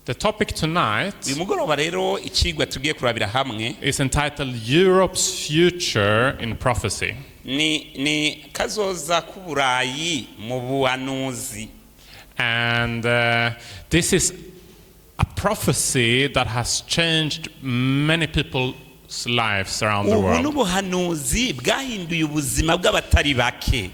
The topic tonight uyu mugoroba rero ikigwa tugiye kurabira hamwe is entitled Europe's Future in Prophecy. ni kazoza k'uburayi mu buhanuzi. And this is a prophecy that has changed many people's lives around the ubu world. n'ubuhanuzi bwahinduye ubuzima bw'abatari bake.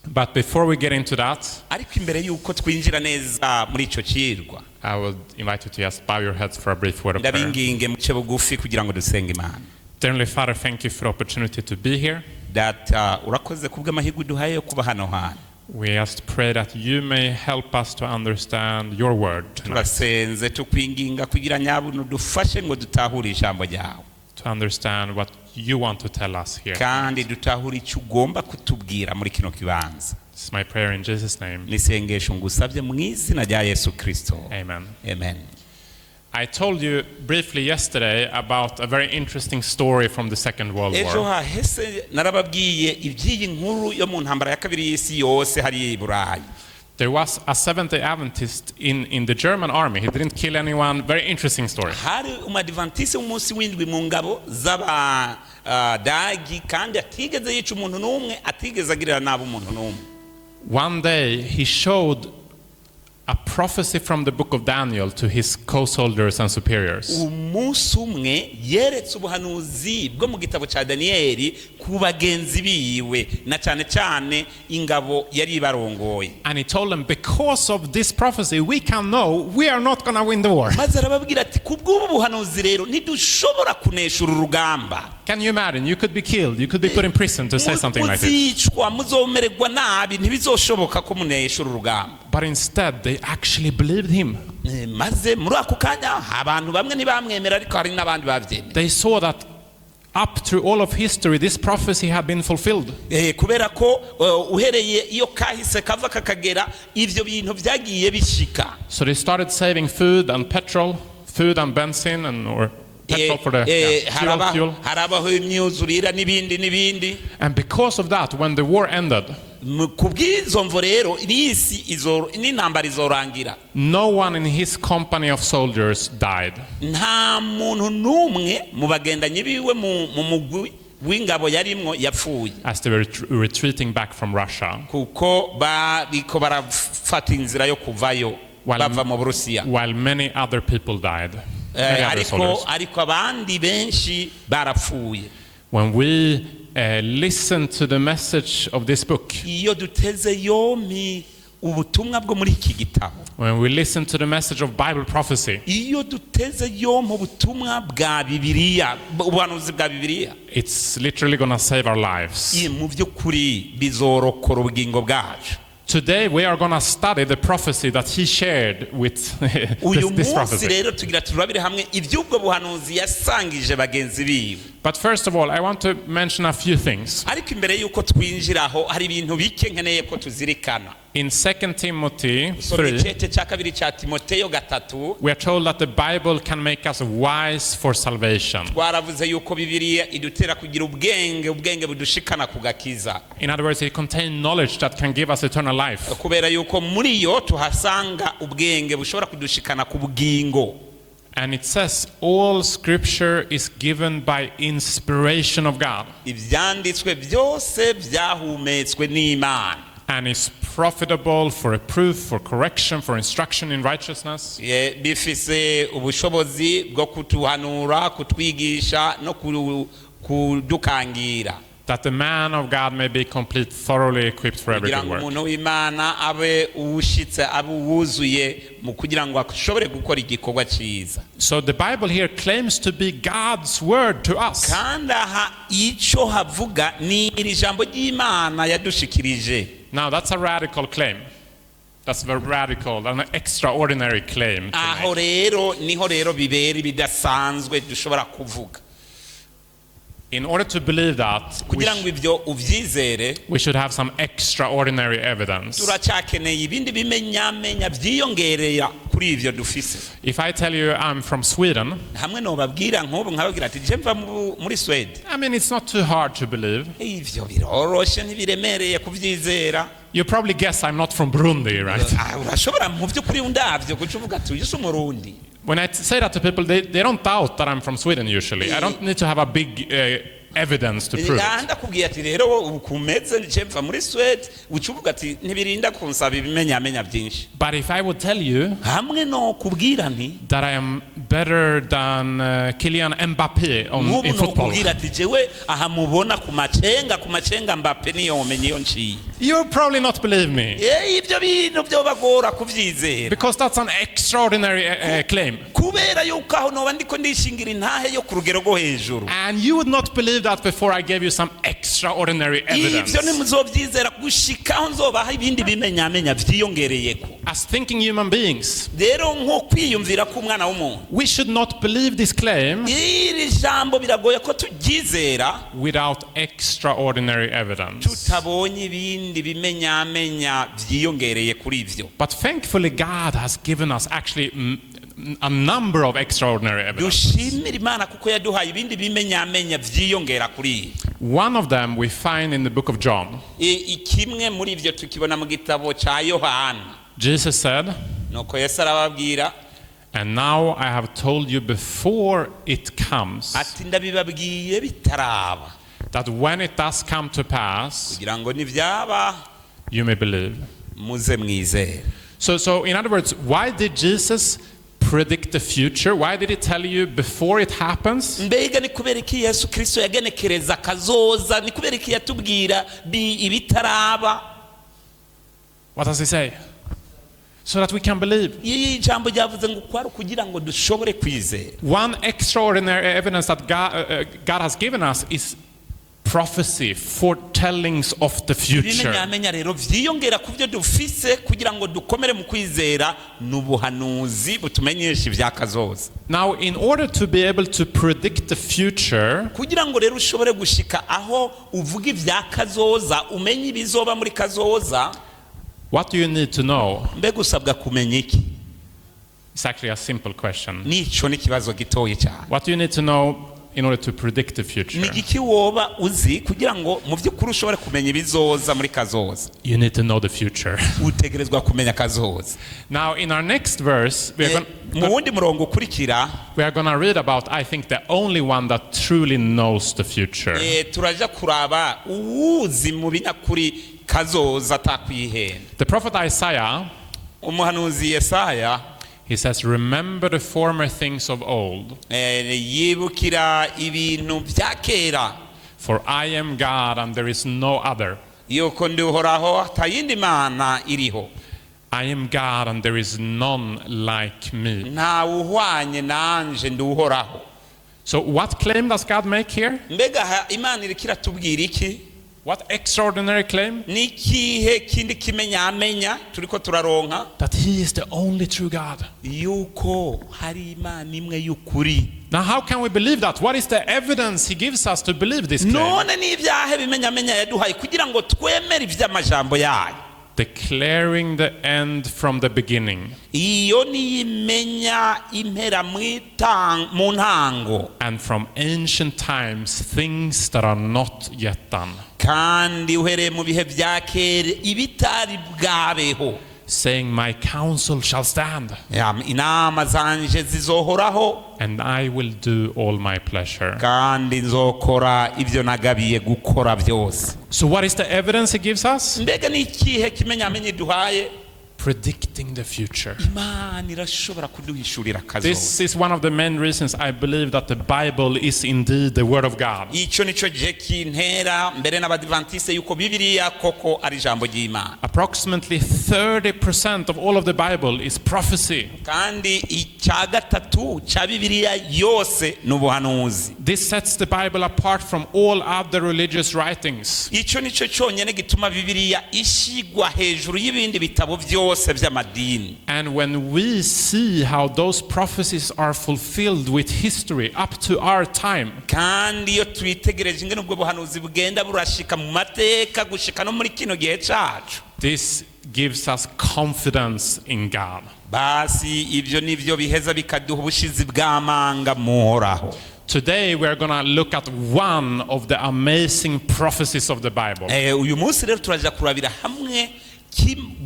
But before we get into that, ariko imbere yuko twinjira neza muri ico kirwa, I will invite you to just bow your heads for a brief word of prayer. ndabinginge muce bugufi kugira ngo dusenge Imana. Dearly Father, thank you for the opportunity to be here. Data urakoze kubw'amahirwe duhaye yo kuba hano hantu. We just pray that you may help us to understand your word tonight, turasenze tukwinginga kugira nyabuntu dufashe ngo dutahure ijambo ryawe, to understand what you want to tell us here. kandi dutahure icyo ugomba kutubwira muri kino kibanza. This is my prayer in Jesus' name. nisengesho ngusabye mu izina rya Yesu Kristo, Amen. amen. I told you briefly yesterday about a very interesting story from the Second World ejo War. hahese narababwiye iby'iyi nkuru yo mu ntambara ya kabiri y'isi yose hari i Burayi. There was a Seventh-day Adventist in the German army. He didn't kill anyone. Very interesting story. hari umadivantisi w'umunsi w'indwi mu ngabo z'abadagi, kandi atigeze yica umuntu n'umwe, atigeze agirira nabi umuntu n'umwe. One day he showed a prophecy from the book of Daniel to his co-soldiers and superiors. umunsi umwe yeretse ubuhanuzi bwo mu gitabo cya Daniyeli ku bagenzi biwe, na cyane cyane ingabo yari barongoye. And he told them, because of this prophecy, we can know we are not going to win the war. maze arababwira ati kubw'ubu buhanuzi rero ntidushobora kunesha uru rugamba. Can you imagine? You could be killed. You could be put in prison to say something like this. muzicwa, muzomererwa nabi, ntibizoshoboka ko munesha uru rugamba. But instead, they actually believed him. maze muri ako kanya abantu bamwe ntibamwemera, ariko hari n'abandi babyemera. They saw that up through all of history, this prophecy had been fulfilled. kubera ko uhereye iyo kahise kava kakagera ivyo bintu byagiye bishika. So they started saving food and petrol, food and benzene, and or petrol for the fuel. harabaho imyuzurira n'ibindi. And because of that, when the war ended, kubw'izo mvo rero n'intambara izorangira, no one in his company of soldiers died. nta muntu n'umwe mu bagendanyi biwe mu mugwi w'ingabo yarimwo yapfuye, As they were retreating back from Russia, kuko bariko barafata inzira yo kuvayo bava mu Burusiya. while many other people died. Many other soldiers. ariko abandi benshi barapfuye. When we listen to the message of this book, iyo duteze yompi ubutumwa bwo muri iki gitabo, when we listen to the message of Bible prophecy, iyo duteze yompi ubutumwa bwa Bibiliya, ubuhanuzi bwa Bibiliya, it's literally going to save our lives. mu by'ukuri bizorokora ubugingo bwacu. Today we are going to study the prophecy that he shared with this munsi prophecy. rero tugira turabire hamwe iby'ubwo buhanuzi yasangije bagenzi biwe. But first of all, I want to mention a few things. ariko imbere y'uko twinjiraho hari ibintu bike nkeneye ko tuzirikana. In 2 Timothy so 3, igice cya kabiri cya Timoteyo 3, we are told that the Bible can make us wise for salvation. twaravuze yuko Bibiliya idutera kugira ubwenge budushikana ku gakiza. In other words, it contains knowledge that can give us eternal life. kubera yuko muri yo tuhasanga ubwenge bushobora kudushikana ku bugingo. And it says all scripture is given by inspiration of God ibyanditswe byose byahumetswe n'Imana, and is profitable for reproof, for correction, for instruction in righteousness, bifise ubushobozi bwo kutuhanura, kutwigisha no kudukangira, that the man of God may be complete, thoroughly equipped for every kugira good ngo work. umuntu w'Imana abe uwushitse, abe uwuzuye mu kugira ngo ashobore gukora igikorwa cyiza. So the Bible here claims to be God's word to us. kandi aha icyo havuga ni iri jambo ry'Imana yadushikirije. Now that's a radical claim. That's very radical, an extraordinary claim to aho make. rero niho rero bibera bidasanzwe dushobora kuvuga. In order to believe that, kugira ngo ibyo uvyizere, we should have some extraordinary evidence. turacyakeneye ibindi bimenyamenya byiyongerera kuri ivyo dufise. If I tell you I'm from Sweden, hamwe nobabwira nk'ubu nkababwira ati je mva muri Sweden, I mean, it's not too hard to believe. ivyo biroroshe ntibiremereye kuvyizera. you probably guess I'm not from Burundi, right? urashobora mu by'ukuri undavyo kuca uvuga ati uyu si umurundi. When I say that to people, they don't doubt that I'm from Sweden usually. I don't need to have a big evidence to prove it. ndakubwiye ati rero ukumeze nje mva muri Sweden uca uvuga ati ntibirinda kunsaba ibimenyamenya byinshi. But if I would tell you hamwe no kubwira nti that I am better than Kylian Mbappé in football, kubwira ati jewe aha mubona ku macenga Mbappé niyo umenye iyo nciye, you will probably not believe me. ibyo bintu byo bagora kuvyizera, Because that's an extraordinary claim. kubera yuko aho noba ndiko ndishingira intahe yo ku rugero rwo hejuru. And you would not believe that before I gave you some extraordinary evidence. Ibyo nimuzovyizera gushikaho nzobaha ibindi bimenyamenya vyiyongereyeko. As thinking human beings, rero nko kwiyumvira ku mwana w'umuntu, we should not believe this claim iri jambo biragoye ko turyizera without extraordinary evidence. tutabonye ibindi bimenyamenya vyiyongereye kuri ivyo. But thankfully, God has given us actually a number of extraordinary evidence. dushimira Imana kuko yaduhaye ibindi bimenyamenya vyiyongera kuri. One of them we find in the book of John. Ikimwe muri ivyo tukibona mu gitabo ca Yohana. Jesus said, nuko Yesu arababwira, and now I have told you before it comes, ati ndabibabwiye bitaraba, that when it does come to pass, kugira ngo nivyaba you may believe. muze mwizere. So in other words, why did Jesus predict the future? Why did he tell you before it happens? mbega ni kubera iki Yesu Kristo yagenekereza kazoza, ni kubera iki yatubwira ibitaraba? What does he say? So that we can believe. iyi jambo ryavuze ngo kwari kugira ngo dushobore kwizera. One extraordinary evidence that God has given us is prophecy, foretellings of the future. bimenyamenya rero vyiyongera ku byo dufise kugira ngo dukomere mu kwizera n'ubuhanuzi butumenyesha ibya kazoza. Now, in order to be able to predict the future, kugira ngo rero ushobore gushika aho uvuga ibya kazoza, umenye ibizoba muri kazoza, what do you need to know? mbega usabwa kumenya iki? It's actually a simple question. nico ni kibazo gitoye cyane. What do you need to know in order to predict the future? ni iki woba uzi kugira ngo mu by'ukuri ushobore kumenya ibizoza muri kazoza? You need to know the future. utegerezwa kumenya kazoza. Now, in our next verse, we mu wundi murongo ukurikira are going to read about, I think, the only one that truly knows the future. turaja kuraba uwuzi mu binyakuri kazoza atakwihenda. The prophet Isaiah, umuhanuzi Yesaya he says, remember the former things of old, yibukira ibintu bya kera, for I am God and there is no other. yuko ndi uhoraho atayindi mana iriho, I am God and there is none like me. nta uhwanye nanje ndi uhoraho. So what claim does God make here? mbega Imana iriko iratubwira iki? What extraordinary claim? ni ikihe kindi kimenyamenya turiko turaronka? That he is the only true God. yuko hari Imana imwe y'ukuri. Now how can we believe that? What is the evidence he gives us to believe this claim? none ni ibyahe bimenyamenya yaduhaye kugira ngo twemere ivy'amajambo yayo? Declaring the end from the beginning. iyo niyimenya impera mu ntango, And from ancient times things that are not yet done. kandi uhereye mu bihe bya kera ibitari bwabeho, Saying, my counsel shall stand, inama zanje zizohoraho, and I will do all my pleasure. kandi nzokora ibyo nagabiye gukora byose. So what is the evidence he gives us? mbega ni ikihe kimenyamenye iduhaye? Predicting the future. Imana irashobora kuduhishurira kazoza. This is one of the main reasons I believe that the Bible is indeed the Word of God. icyo nico gihe kintera mbere n'abadivantiste yuko Bibiliya koko ari ijambo ry'Imana. Approximately 30% of all of the Bible is prophecy. kandi icya gatatu cya Bibiliya yose ni ubuhanuzi. This sets the Bible apart from all other religious writings. icyo nico cyonyine gituma Bibiliya ishigwa hejuru y'ibindi bitabo byose by'amadini. And when we see how those prophecies are fulfilled with history up to our time, kandi iyo twitegereje ingene ubwo buhanuzi bugenda burashika mu mateka gushika no muri kino gihe cacu, this gives us confidence in God. basi ibyo nivyo biheza bikaduha ubushizi bw'amanga muhoraho. Today we are going to look at one of the amazing prophecies of the Bible. uyu munsi rero turaja kurabira hamwe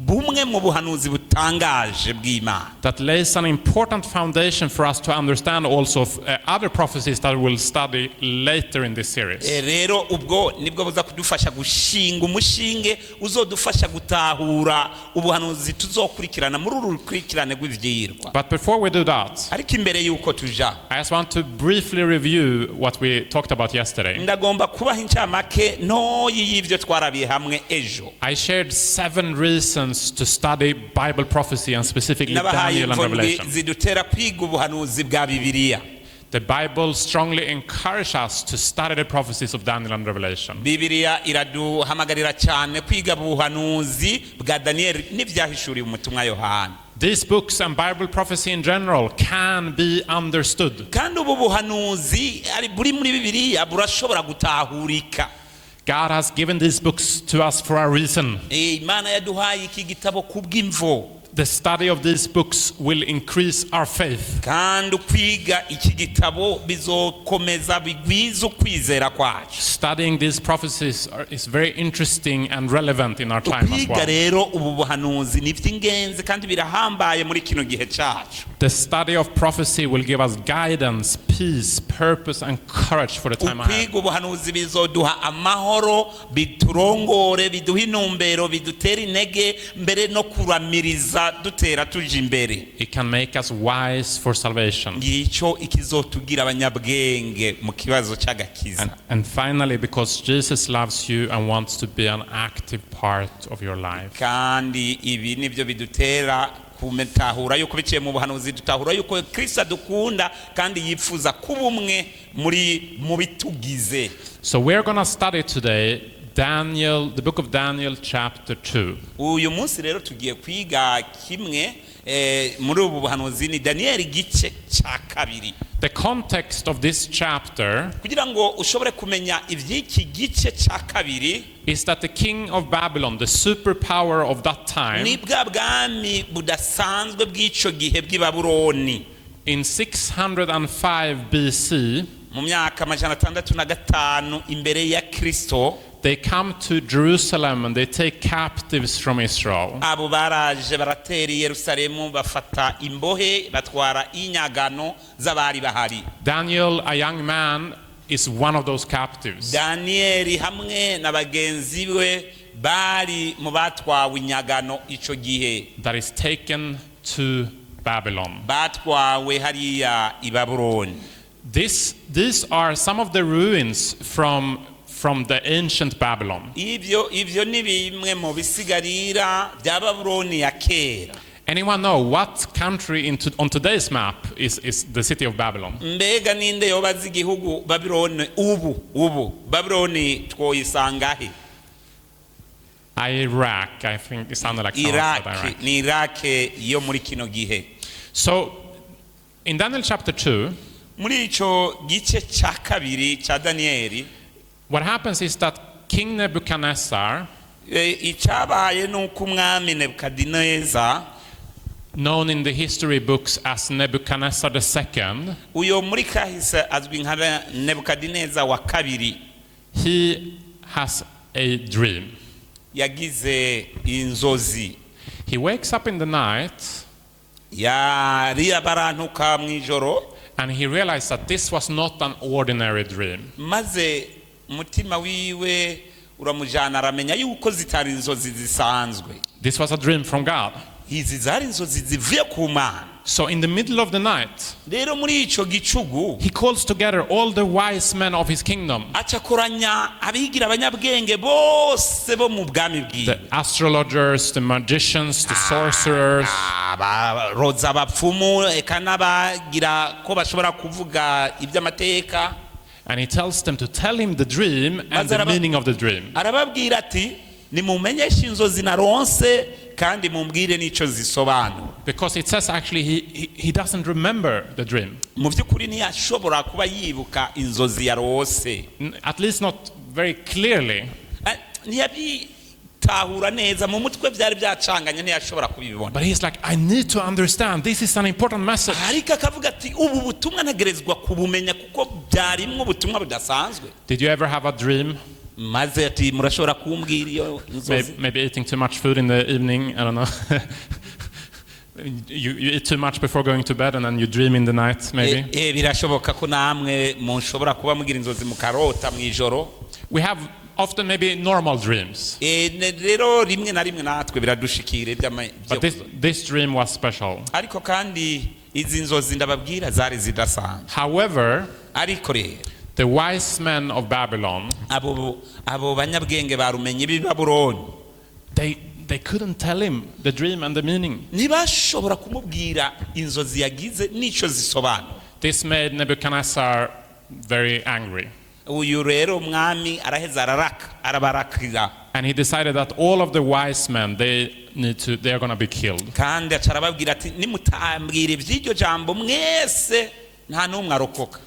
bumwe mu buhanuzi butangaje bw'Imana that lays an important foundation for us to understand also other prophecies that we'll study later in this series. rero ubwo nibwo buza kudufasha gushinga umushinge uzodufasha gutahura ubuhanuzi tuzokurikirana muri uru rukurikirane rw'ivyirwa. But before we do that, ariko imbere yuko tuja, I just want to briefly review what we talked about yesterday. ndagomba kubaha incamake ntoyi y'ivyo twarabiye hamwe ejo. I shared 7 reasons to study Bible prophecy and specifically Daniel and Revelation. zidutera kwiga ubuhanuzi bwa Bibiliya. The Bible strongly encourages us to study the prophecies of Daniel and Revelation. Bibiliya iraduhamagarira cyane kwiga ubuhanuzi bwa Daniel n'ivyahishuriwe umutumwa Yohana. These books and Bible prophecy in general can be understood. kandi ubu buhanuzi ari buri muri Bibiliya burashobora gutahurika. God has given these books to us for a reason. Imana yaduhaye iki gitabo kubw'imvo. The study of these books will increase our faith. kandi kwiga iki gitabo bizokomeza bigwiza ukwizera kwacu. Studying these prophecies is very interesting and relevant in our time as kwiga well. rero ubu buhanuzi ni iby'ingenzi kandi birahambaye muri kino gihe cyacu. The study of prophecy will give us guidance, peace, purpose and courage for the time ahead. Kwiga ubuhanuzi bizoduha amahoro, biturongore, biduha intumbero, bidutera intege mbere no kuramiriza dutera tuja imbere. It can make us wise for salvation. Ngicyo ikizotugira abanyabwenge mu kibazo cy'agakiza. And finally, because Jesus loves you and wants to be an active part of your life. kandi ibi nibyo bidutera kumetahura yuko biciye mu buhanuzi dutahura yuko Kristo adukunda kandi yifuza kuba umwe mu bitugize. So we're going to study today Daniel, the book of Daniel chapter 2. Uyu munsi rero tugiye kwiga kimwe muri ubu buhanuzi ni Daniel igice cya kabiri. The context of this chapter kugira ngo ushobore kumenya ivy'iki gice cya kabiri is that the king of Babylon, the superpower of that time, ni bwa bwami budasanzwe bw'ico gihe bw'i Babuloni in 605 BC, mu myaka 605 imbere ya Kristo, they come to Jerusalem and they take captives from Israel. abo baraje baratera i Yerusalemu bafata imbohe batwara inyagano z'abari bahari. Daniel, a young man, is one of those captives. Daniel hamwe na bagenzi we bari mu batwawe inyagano ico gihe, That is taken to Babylon. batwawe hariya i Babuloni. These are some of the ruins from the ancient Babylon. Ivyo ni bimwe mu bisigarira bya Babuloni ya kera. Anyone know what country on today's map is the city of Babylon? Mbega ninde yobaza igihugu Babuloni ubu Babuloni twoyisanga he? Iraq, I think it sounded like someone said Iraq. Ni Iraq yo muri kino gihe. So in Daniel chapter 2, muri ico gice cya kabiri cya Danieli, what happens is that King Nebuchadnezzar, icabaye nuko umwami Nebukadineza, known in the history books as Nebuchadnezzar II, uyo muri kahise azwi nka Nebukadineza wa kabiri, he has a dream. yagize inzozi. He wakes up in the night yari abarantuka mwijoro, and he realized that this was not an ordinary dream. maze umutima wiwe uramujana aramenya yuko zitari inzozi zisanzwe. This was a dream from God. Izi zari inzozi zivuye ku Mana. So in the middle of the night, Rero muri ico gicugu he calls together all the wise men of his kingdom, acakoranya abigira abanyabwenge bose bo mu bwami bwiwe, the astrologers, the magicians, the sorcerers, abaroza abapfumu eka n'abagira ko bashobora kuvuga iby'amateka. and he tells them to tell him the dream and the meaning of the dream. Arababwira ati nimumenyeshe inzozi naronse kandi mumbwire n'ico zisobanura. Because it says actually he doesn't remember the dream. Mu by'ukuri ntiyashobora kuba yibuka inzozi yarose, At least not very clearly. ntiyabitahura neza mu mutwe, byari byacanganye ntiyashobora kubibona. But he's like, I need to understand. This is an important message. ariko akavuga ati ubu butumwa ntegerezwa kubumenya kuko byarimwo ubutumwa budasanzwe. Did you ever have a dream? maze ati murashobora kumbwira iyo nzozi. Maybe eating too much food in the evening, I don't know. You eat too much before going to bed and then you dream in the night, maybe. Birashoboka ko namwe mushobora kuba mugira inzozi mukarota mu ijoro. We have often maybe normal dreams. Rero rimwe na rimwe natwe biradushikire But this dream was special. ariko kandi izi nzozi ndababwira zari zidasanzwe. However, ariko rero the wise men of Babylon, abo banyabwenge barumenye b'i Babuloni, they couldn't tell him the dream and the meaning. ntibashobora kumubwira inzozi yagize n'icyo zisobanura. This made Nebuchadnezzar very angry. Uyu rero umwami araheza arabarakira. And he decided that all of the wise men, they are going to be killed. kandi acarababwira ati nimutambwira iby'iryo jambo mwese nta n'umwe arokoka.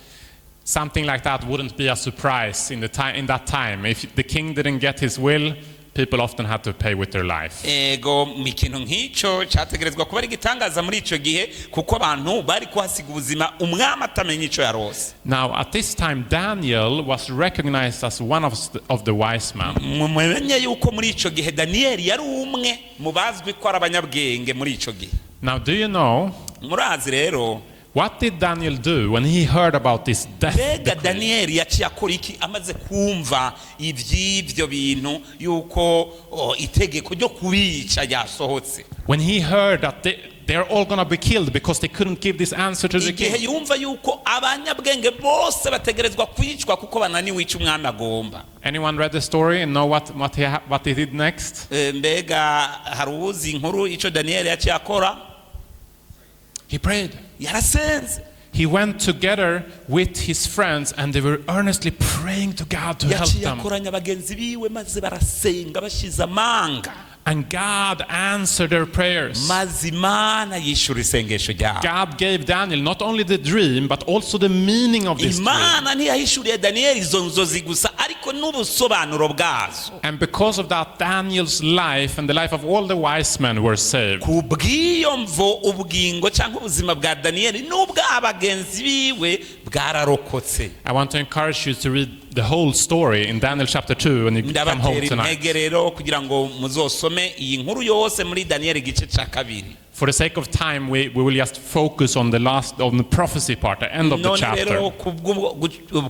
Something like that wouldn't be a surprise in that time. If the king didn't get his will, people often had to pay with their life. Ego ikintu nk'icyo cyategerezwa kuba ari igitangaza muri icyo gihe kuko abantu bari kuhasiga ubuzima umwami atamenya icyo yarose. Now at this time Daniel was recognized as one of the wise men. Mumenye yuko muri icyo gihe Daniyeli yari umwe mu bazwi ko ari abanyabwenge muri icyo gihe. Now do you know murazi rero what did Daniel do when he heard about this death decree? Daniel yaciye akora iki amaze kumva iby'ibyo bintu yuko itegeko ryo kubica ryasohotse? When he heard that they're all going to be killed because they couldn't give this answer to the king. Igihe yumva yuko abanyabwenge bose bategerezwa kwicwa kuko bananiwe icyo umwami agomba. Anyone read the story and know what he did next? Mbega hari uzi inkuru icyo Daniel yaciye akora? He prayed. Yarasenze. He went together with his friends and they were earnestly praying to God to help them. Yaciye abagenzi biwe maze barasenga bashize amanga. And God answered their prayers. Maze Imana yishura isengesho ryabo. God gave Daniel not only the dream but also the meaning of this dream. Imana ntiyahishuriye Daniel izo nzozi gusa ariko n'ubusobanuro bwazo. And because of that, Daniel's life and the life of all the wise men were saved. Kubw'iyo mvo ubugingo cyangwa ubuzima bwa Daniel n'ubw'abagenzi biwe bwararokotse. I want to encourage you to read the whole story in Daniel chapter 2 when you come home tonight. Kugira ngo muzosome iyi nkuru yose muri Daniel igice cya kabiri. For the sake of time, we will just focus on the prophecy part, the end of the chapter.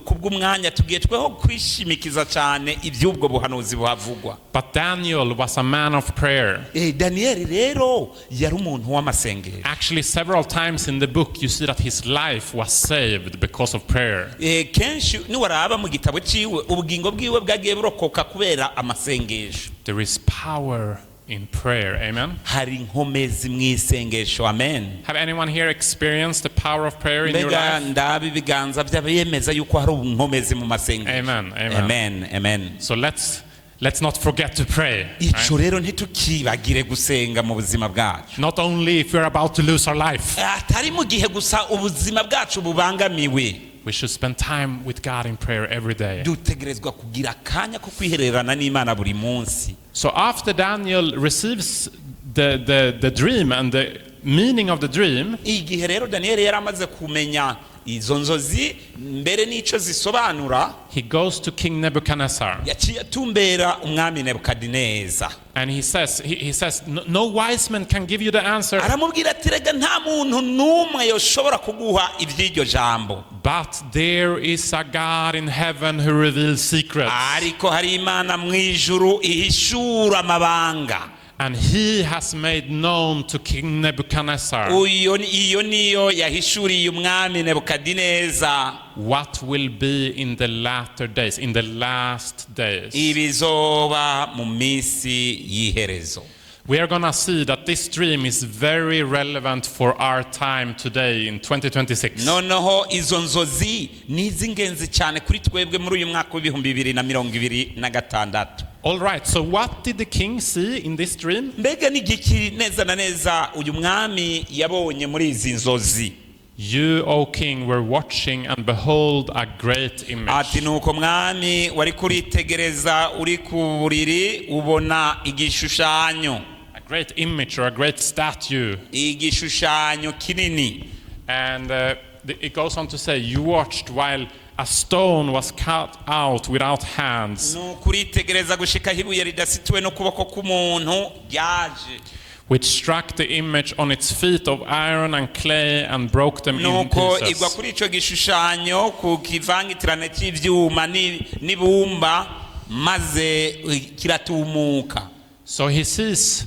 Kubw'umwanya tugiye tweho kwishimikiza cyane iby'ubwo buhanuzi buhavugwa. But Daniel was a man of prayer. Daniel rero yari umuntu w'amasengero. Actually, several times in the book you see that his life was saved because of prayer. Kenshi niwaraba mu gitabo ciwe ubugingo bwiwe bwagiye burokoka kubera amasengesho. There is power in prayer. Amen. Hari inkomezi mu isengesho. Amen. Have anyone here experienced the power of prayer in your life? Ndabi biganza by'abayemeza yuko hari inkomezi mu masengesho. Amen. Amen. Amen. So let's not forget to pray. Ico rero ntitukibagire gusenga mu buzima bwacu. Not only if we're about to lose our life. Atari mu gihe gusa ubuzima bwacu bubangamiwe. We should spend time with God in prayer every day. Dutegerezwa kugira akanya ko kwihererana n'Imana buri munsi. So after Daniel receives the dream and the meaning of the dream, igihe rero Daniel yaramaze kumenya izo nzozi mbere n'icyo zisobanura, he goes to King Nebuchadnezzar. Yaciye atumbera umwami Nebukadineza. And he says no wise man can give you the answer. Aramubwira ati rega nta muntu n'umwe yoshobora kuguha iby'iryo jambo. But there is a God in heaven who reveals secrets. Ariko hari Imana mu ijuru ihishura amabanga. And he has made known to King Nebuchadnezzar iyo niyo yahishuriye umwami Nebukadineza what will be in the latter days, in the last days. Ibizoba mu minsi y'iherezo. We are going to see that this dream is very relevant for our time today in 2026. Noneho izo nzozi ni iz'ingenzi cyane kuri twebwe muri uyu mwaka w'ibihumbi 2026. All right, so what did the king see in this dream? Mbega ni giki neza na neza uyu mwami yabonye muri izi nzozi? You, O king, were watching and behold a great image. Ati nuko mwami wari kuritegereza uri ku buriri ubona igishushanyo. A great image or a great statue. Igishushanyo kinini. And it goes on to say, you watched while a stone was cut out without hands, nukuritegereza gushika ibuye ridasituwe n'ukuboko k'umuntu ryaje, which struck the image on its feet of iron and clay and broke them in nuko igwa pieces. kuri ico gishushanyo ku kivangitirane cy'ivyuma n'ibumba maze kiratumuka. So he sees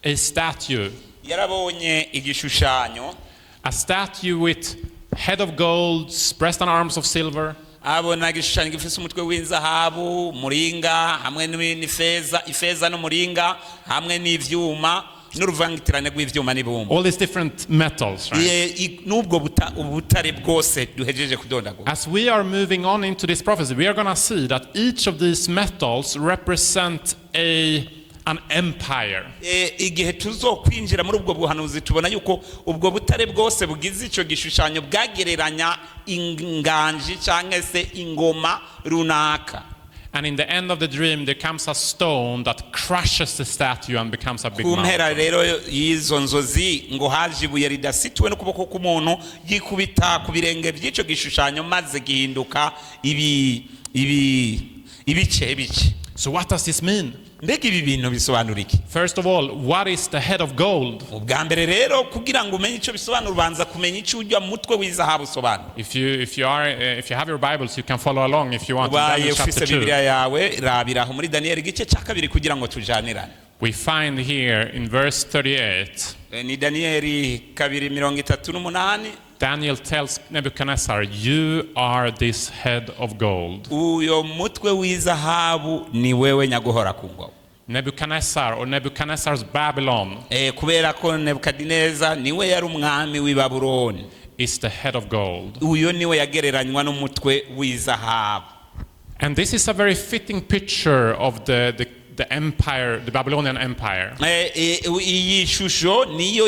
a statue, Yarabonye igishushanyo, a statue with head of gold, breast and arms of silver, abona igishushanyo gifise umutwe w'inzahabu, muringa hamwe n'ifeza, ifeza n'umuringa hamwe n'ivyuma n'uruvangitirane rw'ivyuma n'ibumba. all these different metals, right? N'ubwo ubutare bwose duhejeje kudondagura. As we are moving on into this prophecy, we are going to see that each of these metals represent an empire. Igihe tuzokwinjira muri ubwo buhanuzi tubona yuko ubwo butare bwose bugize ico gishushanyo bwagereranya inganji cyangwa se ingoma runaka. And in the end of the dream, there comes a stone that crushes the statue and becomes a big kumpera mountain. rero y'izo nzozi ngo haje ibuye ridasituwe n'ukuboko k'umuntu yikubita ku birenge by'ico gishushanyo maze gihinduka ibice. So what does this mean? Mbega ibi bintu bisobanura iki? First of all, what is the head of gold? Ubwa mbere rero kugira ngo umenye ico bisobanura ubanza kumenya ico ujya mutwe w'izahabu usobanura. If you have your Bibles, you can follow along if you want. In Ubaye Daniel chapter ufise 2, Bibiliya yawe rabira aho muri Daniel igice cya kabiri kugira ngo tujanirane. we find here in verse 38, Ni Daniel kabiri 38. Daniel tells Nebuchadnezzar, "You are this head of gold." Uyo mutwe w'izahabu ni wewe nyaguhora ku ngoma. Nebuchadnezzar, or Nebuchadnezzar's Babylon, Kubera ko Nebukadineza niwe yari umwami w'i Babuloni, is the head of gold. uyo niwe yagereranywa n'umutwe w'izahabu. And this is a very fitting picture of the empire, the Babylonian Empire. Iyi shusho niyo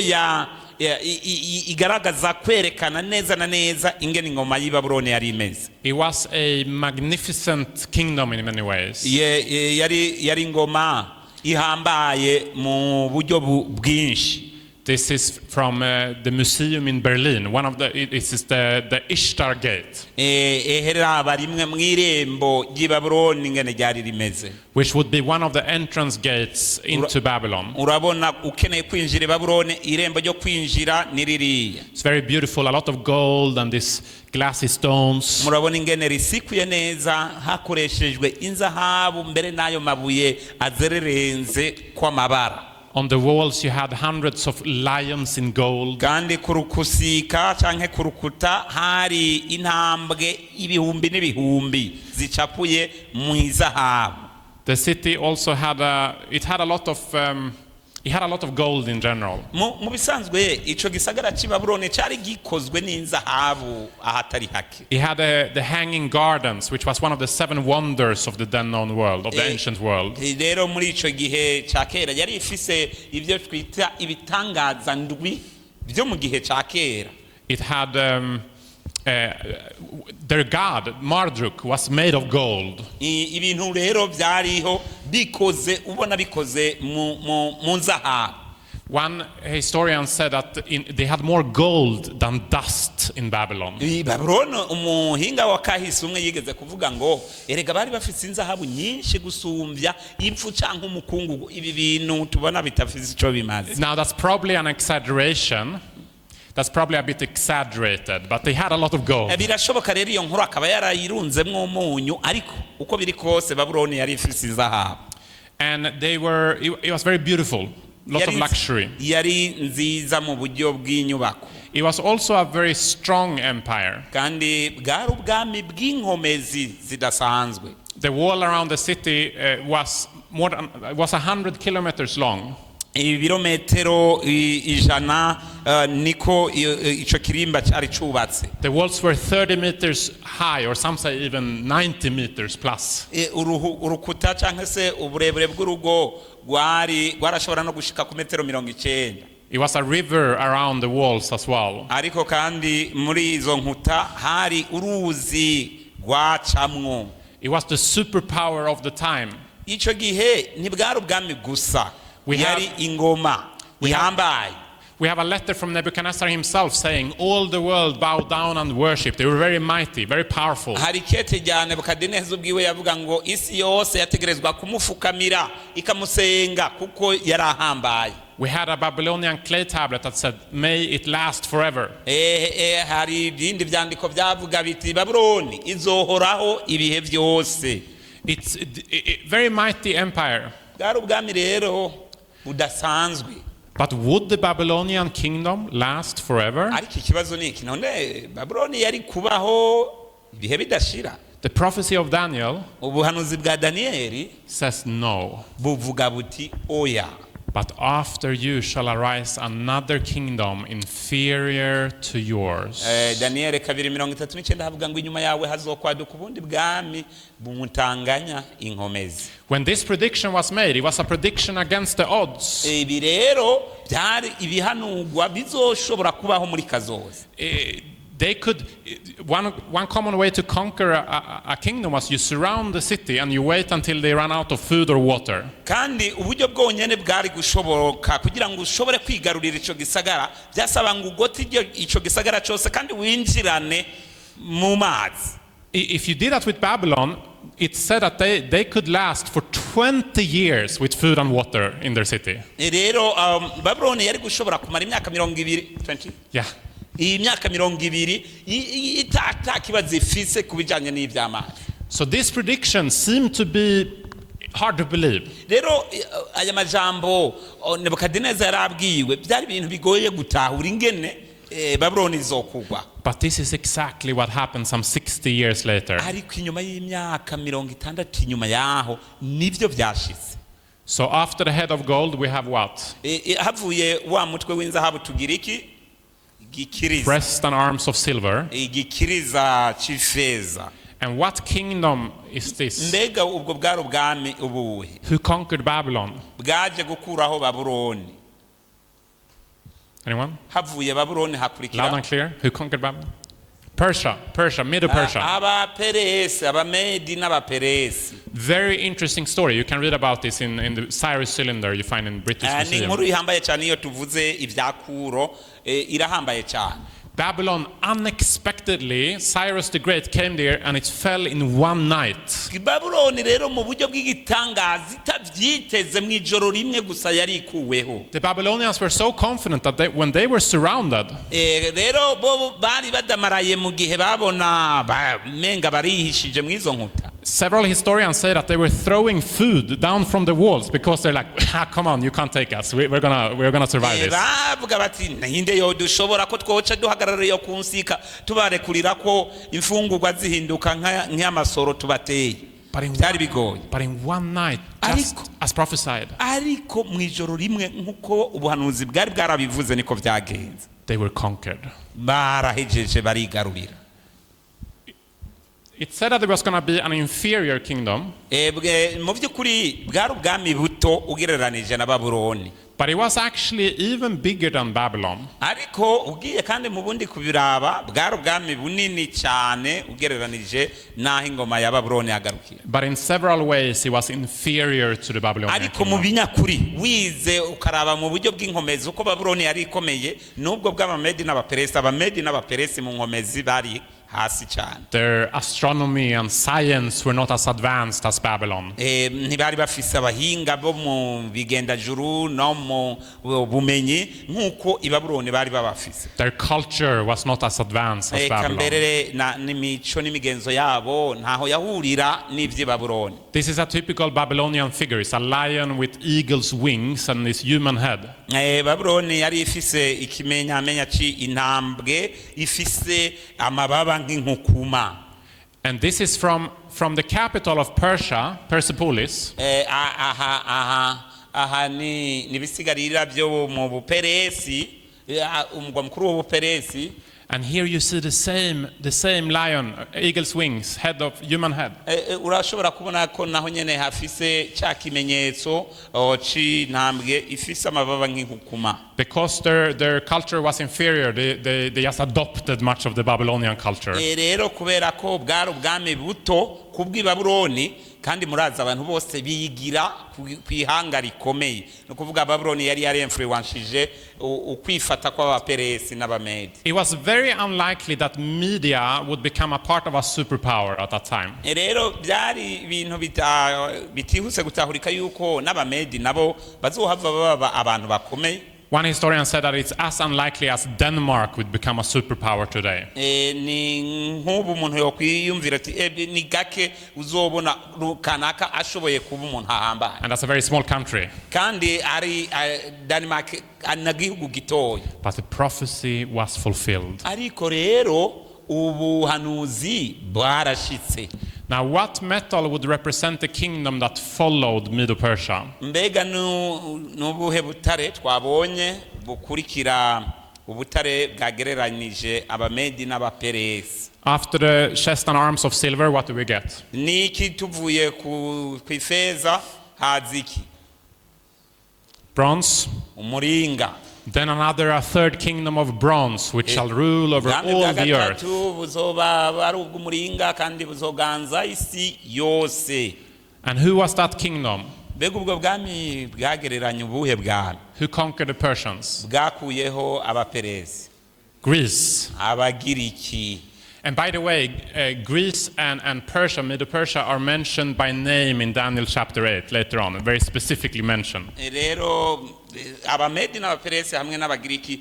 igaragaza kwerekana neza na neza ingene ingoma y'i Babuloni yari imeze. It was a magnificent kingdom in many ways. Yari ingoma ihambaye mu buryo bwinshi. This is from the museum in Berlin. It is the Ishtar Gate, Eheraba rimwe mw'irembo ry'i Babuloni ingene ryari rimeze. which would be one of the entrance gates into Babylon. Urabona ukeneye kwinjira i Babuloni irembo ryo kwinjira ni ririya. It's very beautiful, a lot of gold and these glassy stones. Murabona ingene risikuye neza hakoreshejwe inzahabu mbere n'ayo mabuye azererenze kw'amabara. On the walls you had hundreds of lions in gold. Kandi kurukusika canke kurukuta hari intambwe ibihumbi n'ibihumbi zicapuye mu izahabu. The city also had a lot of gold in general. Mu bisanzwe ico gisagara cy'i Babuloni cari gikozwe n'inzahabu ahatari hake. It had the hanging gardens, which was one of the 7 wonders of the then known world, of the ancient world. Rero muri ico gihe ca kera yari ifise ivyo twita ibitangaza ndwi byo mu gihe ca kera. It had their god Marduk was made of gold. Ibintu rero byariho bikoze ubona bikoze mu nzahabu. One historian said that they had more gold than dust in Babylon. Babylon umuhinga wa kahise umwe yigeze kuvuga ngo erega bari bafite inzahabu nyinshi gusumbya impfu canke umukungugu. Ibi bintu tubona bitafise ico bimaze. Now that's probably an exaggeration. That's probably a bit exaggerated, but they had a lot of gold. Birashoboka rero iyo nkuru akaba yarayirunzemwo umunyu, ariko uko biri kose Babylon yari ifise inzahabu. And it was very beautiful, lot of luxury. Yari nziza mu buryo bw'inyubako. It was also a very strong empire. Kandi bwari ubwami bw'inkomezi zidasanzwe. The wall around the city was 100 kilometers long. Ibirometero ijana niko ico kirimba cyari cubatse. The walls were 30 meters high, or some say even 90 meters plus. Urukuta cyangwa se uburebure bw'urugo rwarashobora no gushika ku metero 90. It was a river around the walls as well. Ariko kandi muri izo nkuta hari uruzi rwacamwo. It was the superpower of the time. Ico gihe ntibwari ubwami gusa. Yari ingoma ihambaye. We have a letter from Nebuchadnezzar himself saying, all the world bowed down and worshipped. They were very mighty, very powerful. hari kete rya Nebukadineza ubwiwe yavuga ngo isi yose yategerezwa kumufukamira ikamusenga kuko yari ahambaye. We had a Babylonian clay tablet that said, may it last forever. hari ibindi byandiko byavuga biti Babuloni izohoraho ibihe byose. It's a very mighty empire. bwari ubwami rero budasanzwe. But would the Babylonian kingdom last forever? ariko ikibazo ni iki, none Babuloni yari kubaho ibihe bidashira? The prophecy of Daniel ubuhanuzi bwa Daniyeli says no. buvuga buti oya. But after you shall arise another kingdom inferior to yours. Daniyeli 2:39 havuga ngo inyuma yawe hazokwaduka ubundi bwami bumutanganya inkomezi. When this prediction was made, it was a prediction against the odds. ibi rero byari ibihanurwa bizoshobora kubaho muri Kazoza. They could, one common way to conquer a kingdom was you surround the city and you wait until they run out of food or water. kandi uburyo bwonyene bwari gushoboka kugira ngo ushobore kwigarurira ico gisagara byasaba ngo ugote ico gisagara cyose kandi winjirane mu mazi. If you did that with Babylon, it said that they could last for 20 years with food and water in their city. rero Babuloni yari gushobora kumara imyaka 20. Yeah. iyi myaka 20 itakibazo ifise kubijanye n'ivy'amazi. So this prediction seemed to be hard to believe. rero aya majambo Nebukadineza yarabwiwe byari ibintu bigoye gutahura ingene Babuloni izokugwa. But this is exactly what happened some 60 years later. ariko inyuma y'imyaka 60 inyuma yaho nivyo byashitse. So after the head of gold we have what? havuye wa mutwe w'inzahabu tugira iki? Igikiriza. Breast and arms of silver. igikiriza c'ifeza. And what kingdom is this? mbega ubwo bwari ubwami ubuhe Who conquered Babylon? bwaje gukuraho Babuloni? Anyone? havuye Babuloni Loud hakurikira and clear. Who conquered Babylon? Persia, Middle Persia. abaperesi, abamedi n'abaperesi. Very interesting story. You can read about this in the Cyrus cylinder you find in British ni Museum. inkuru ihambaye cyane iyo tuvuze ivyakuro irahambaye cyane. Babylon, unexpectedly, Cyrus the Great came there and it fell in one night. Babuloni rero mu buryo bw'igitangaza itavyiteze mu ijoro rimwe gusa yari ikuweho. The Babylonians were so confident that when they were surrounded, rero bo bari badamaraye mu gihe babona menga barihishije mu izo nkuta. several historians say that they were throwing food down from the walls because they're like, come on, you can't take us. We're gonna survive this. bavuga bati ninde yo dushobora ko twoca duhagarara yo kunsika tubarekurira ko imfungurwa zihinduka nk'amasoro tubateye. byari bigoye. But in one night, just as prophesied, ariko mu ijoro rimwe nk'uko ubuhanuzi bwari bwarabivuze niko byagenze. they were conquered. barahejeje barigarurira. It said that there was going to be an inferior kingdom, mu by'ukuri bwari ubwami buto ugereranije na Babuloni. but it was actually even bigger than Babylon. ariko ugiye kandi mu bundi kubiraba bwari ubwami bunini cyane ugereranije n'aho ingoma ya Babuloni yagarukiye. But in several ways, it was inferior to the Babylonian ariko mu kingdom. binyakuri wize ukaraba mu buryo bw'inkomezi uko Babuloni yari ikomeye n'ubwo bw'abamedi n'abaperesi. abamedi n'abaperesi mu nkomezi bari hasi cyane. Their astronomy and science were not as advanced as Babylon. ntibari bafise abahinga bo mu bigendajuru no mu bumenyi nk'uko i Babuloni bari babafise. Their culture was not as advanced as Babylon. mbere n'imico n'imigenzo yabo ntaho yahurira n'ivy'i Babuloni. This is a typical Babylonian figure. It's a lion with eagle's wings and this human head. Babuloni yari ifise ikimenyamenya c'intambwe ifise amababa nk'inkukuma. And this is from the capital of Persia, Persepolis. aha ni bisigarira byo mu Buperesi, umugwa mukuru w'Ubuperesi. And here you see the same lion, eagle's wings, head of human head. urashobora kubona ko naho nyene hafise cya kimenyetso c'intambwe ifise amababa nk'inkukuma. Because their culture was inferior, they just adopted much of the Babylonian culture. rero kubera ko bwari ubwami buto kubw'i Babuloni, kandi murazi abantu bose bigira kwihanga rikomeye, no kuvuga Babuloni yari influenceije ukwifata kw'abaperesi n'abamedi. It was very unlikely that media would become a part of a superpower at that time. Rero byari ibintu bitihuse gutahurika yuko n'abamedi nabo bazohava baba abantu bakomeye. One historian said that it's as unlikely as Denmark would become a superpower today. Ni nk'ubu umuntu yokwiyumvira ati ni gake uzobona kanaka ashoboye kuba umuntu ahambaye. And that's a very small country. Kandi ari Denmark anagihugu gitoya. But the prophecy was fulfilled. Ariko rero ubuhanuzi bwarashitse. Now, what metal would represent the kingdom that followed Medo-Persia? Mbega nubuhe butare twabonye bukurikira ubutare bwagereranije abamedi n'abaperesi? After the chest and arms of silver, what do we get? Niki tuvuye ku ifeza haziki? Bronze. Umuringa. Then a third kingdom of bronze, which shall rule over all the earth. And who was that kingdom? Who conquered the Persians? Greece. And by the way, Greece and Persia, Medo-Persia, are mentioned by name in Daniel chapter 8 later on, very specifically mentioned. Abamedi n'abaperesi hamwe n'abagiriki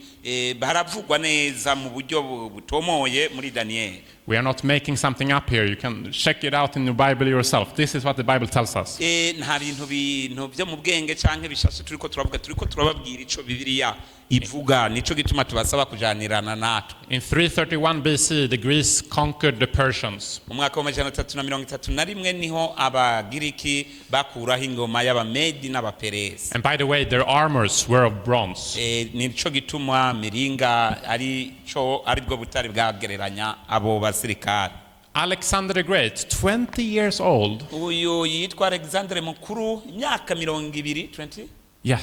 baravugwa neza mu buryo butomoye muri Daniel. We are not making something up here. You can check it out in your Bible yourself. This is what the Bible tells us. Nta bintu byo mu bwenge canke bishashe turiko turababwira ico Bibiliya ivuga, nico gituma tubasaba kujanirana natwe. In 331 BC, the Greeks conquered the Persians. Mu mwaka wa 331 niho abagiriki bakuraho ingoma y'abamedi n'abaperesi. And by the way, their armors were of bronze. Nico gituma miringa aribwo butari bwagereranya abo basirikare. Alexander the Great, 20 years old. Uyu yitwa Alexander mukuru, imyaka 20. Yeah.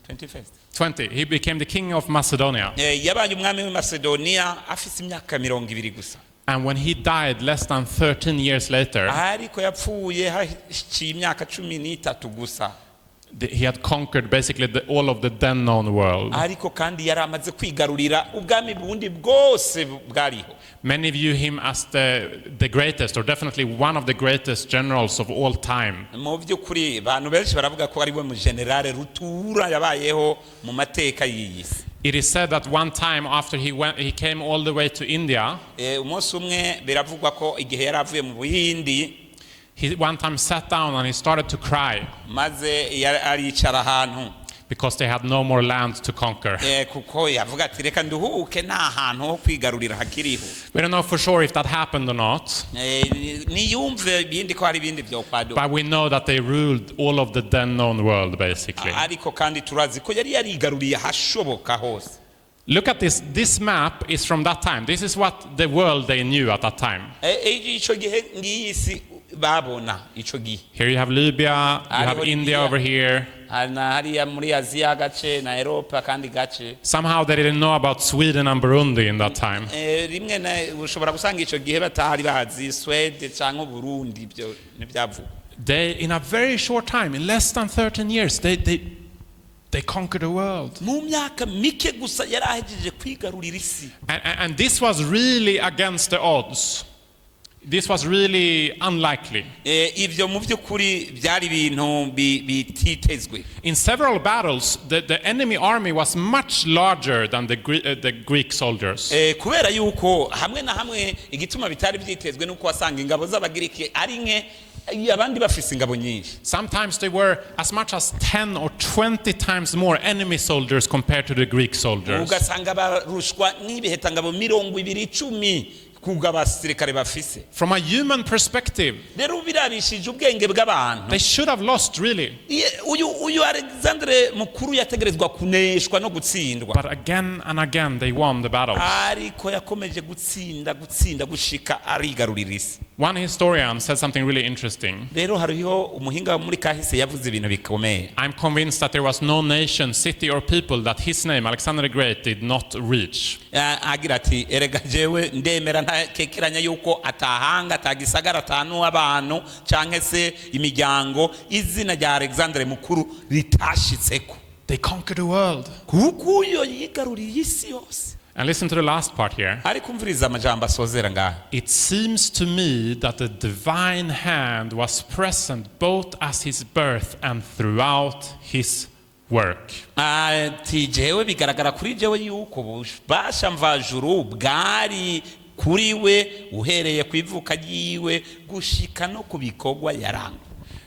21st. 20. He became the king of Macedonia. Yabaye umwami wa Macedonia afise imyaka 20 gusa. And when he died less than 13 years later, ariko yapfuye haciye imyaka 13 gusa. He had conquered basically all of the then known world. Ariko kandi yaramaze kwigarurira ubwami bundi bwose bwariho. Many view him as the greatest, or definitely one of the greatest generals of all time. Mu byukuri abantu benshi baravuga ko ari we mu generale rutura yabayeho mu mateka y'isi. It is said that one time after he came all the way to India, umunsi umwe biravugwa ko igihe yaravuye mu Buhindi, he one time sat down and he started to cry. Maze aricara ahantu. Because they had no more land to conquer. Kuko yavuga ati reka nduhuke nta hantu ho kwigarurira hakiriho. We don't know for sure if that happened or not. Niyumve ibindi ko hari ibindi byo kwado. But we know that they ruled all of the then known world basically. Ariko kandi turazi ko yari yarigaruriye hashoboka hose. Look at this. This map is from that time. This is what the world they knew at that time. Ico gihe ngiyisi babona ico gihe. Here you have Libya, you have India over here. Somehow they didn't know about Sweden and Burundi in that time. They, in a very short time, in less than 13 years, they conquered the world. And this was really against the odds. This was really unlikely. In several battles, the enemy army was much larger than the Greek soldiers. Sometimes they were as much as 10 or 20 times more enemy soldiers compared to the Greek soldiers. From a human perspective, they should have lost really. But again and again they won the battle. One historian said something really interesting. I'm convinced that there was no nation, city or people that his name, Alexander the Great, did not reach. kekeranya yuko atahanga atagisagara atanu abantu canke se imiryango izina rya Alexandre mukuru ritashitseko. They conquered the world. Kuko uyo yigaruriye isi yose. And listen to the last part here. Ariko umviriza amajambo asozera ngaha. It seems to me that the divine hand was present both at his birth and throughout his work. Ati jewe bigaragara kuri jewe yuko ububasha mvajuru bwari kuri we uhereye ku ivuka ryiwe gushika no ku bikorwa yaranga.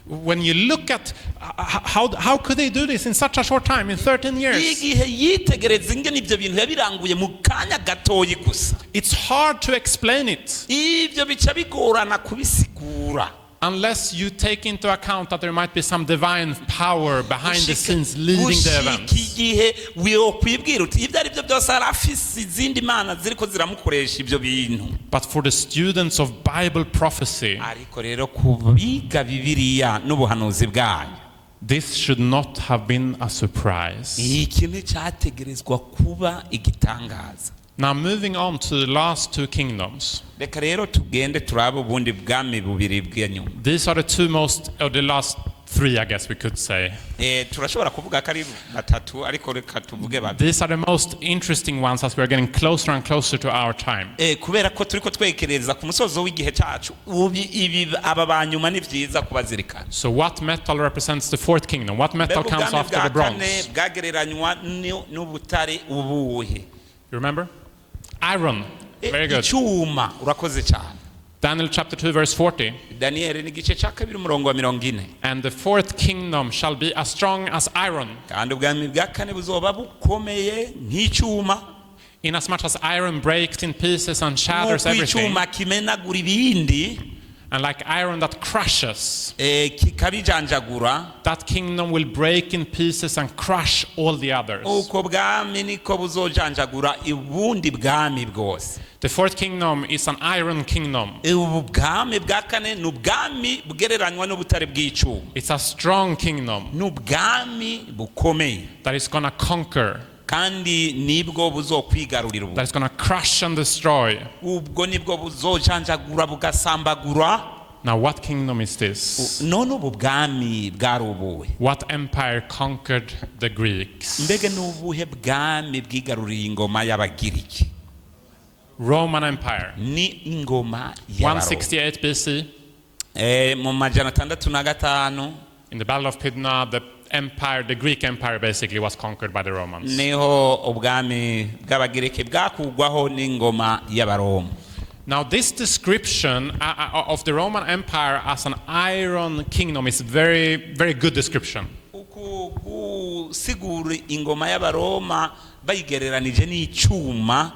When you look at how could they do this in such a short time, in 13 years? Igihe yitegereza ingene ibyo bintu yabiranguye mu kanya gatoyi gusa. It's hard to explain it. Ibyo bica bigorana kubisigura. Unless you take into account that there might be some divine power behind the scenes leading the events. Igihe wiyokwibwira uti ibyo ari byo byose arafise izindi mana ziriko ziramukoresha ibyo bintu. But for the students of Bible prophecy, ariko rero kubiga Bibiliya n'ubuhanuzi bwayo, this should not have been a surprise. Ikintu cyategerezwa kuba igitangaza. Now moving on to the last two kingdoms. Reka rero tugende turabe ubundi bwami bubiri bw'anyuma. These are the two most, or the last three, I guess we could say. Turashobora kuvuga ko ari batatu ariko reka tuvuge babiri. These are the most interesting ones as we are getting closer and closer to our time. Kubera ko turiko twekereza ku musozo w'igihe cyacu, ibi aba banyuma ni byiza kubazirikana. So what metal represents the fourth kingdom? What metal comes after the bronze? Bwagereranywa n'ubutare ubuhe? You remember? Iron. Very good. Icyuma, urakoze cyane. Daniel chapter 2 verse 40. Daniel ni gice cya kabiri umurongo wa 40. And the fourth kingdom shall be as strong as iron. Kandi ubwami bwa kane buzoba bukomeye nk'icyuma. Inasmuch as iron breaks in pieces and shatters everything. Icyuma kimenagura ibindi. And like iron that crushes, kikabijanjagura, that kingdom will break in pieces and crush all the others. Uko bwami niko buzojanjagura ubundi bwami bwose. The fourth kingdom is an iron kingdom. Ubwami bwa kane n'ubwami bugereranywa n'ubutare bw'icyuma. It's a strong kingdom. N'ubwami bukomeye. That is going to conquer. Kandi nibwo buzokwigarurira ubu. That is going to crush and destroy. Ubwo nibwo buzojanjagura bugasambagura. Now what kingdom is this? None ubu bwami bwarubuwe. What empire conquered the Greeks? Mbega n'ubuhe bwami bwigaruriye ingoma y'Abagiriki? Roman Empire. Ni ingoma y'Abaroma. 168 BC. Mu majana 65. In the Battle of Pydna, the Greek Empire basically was conquered by the Romans. Niho ubwami bw'Abagiriki bwakugwaho n'ingoma y'Abaroma. Now this description of the Roman Empire as an iron kingdom is very, very good description. Sigura ingoma y'Abaroma bayigereranije n'icyuma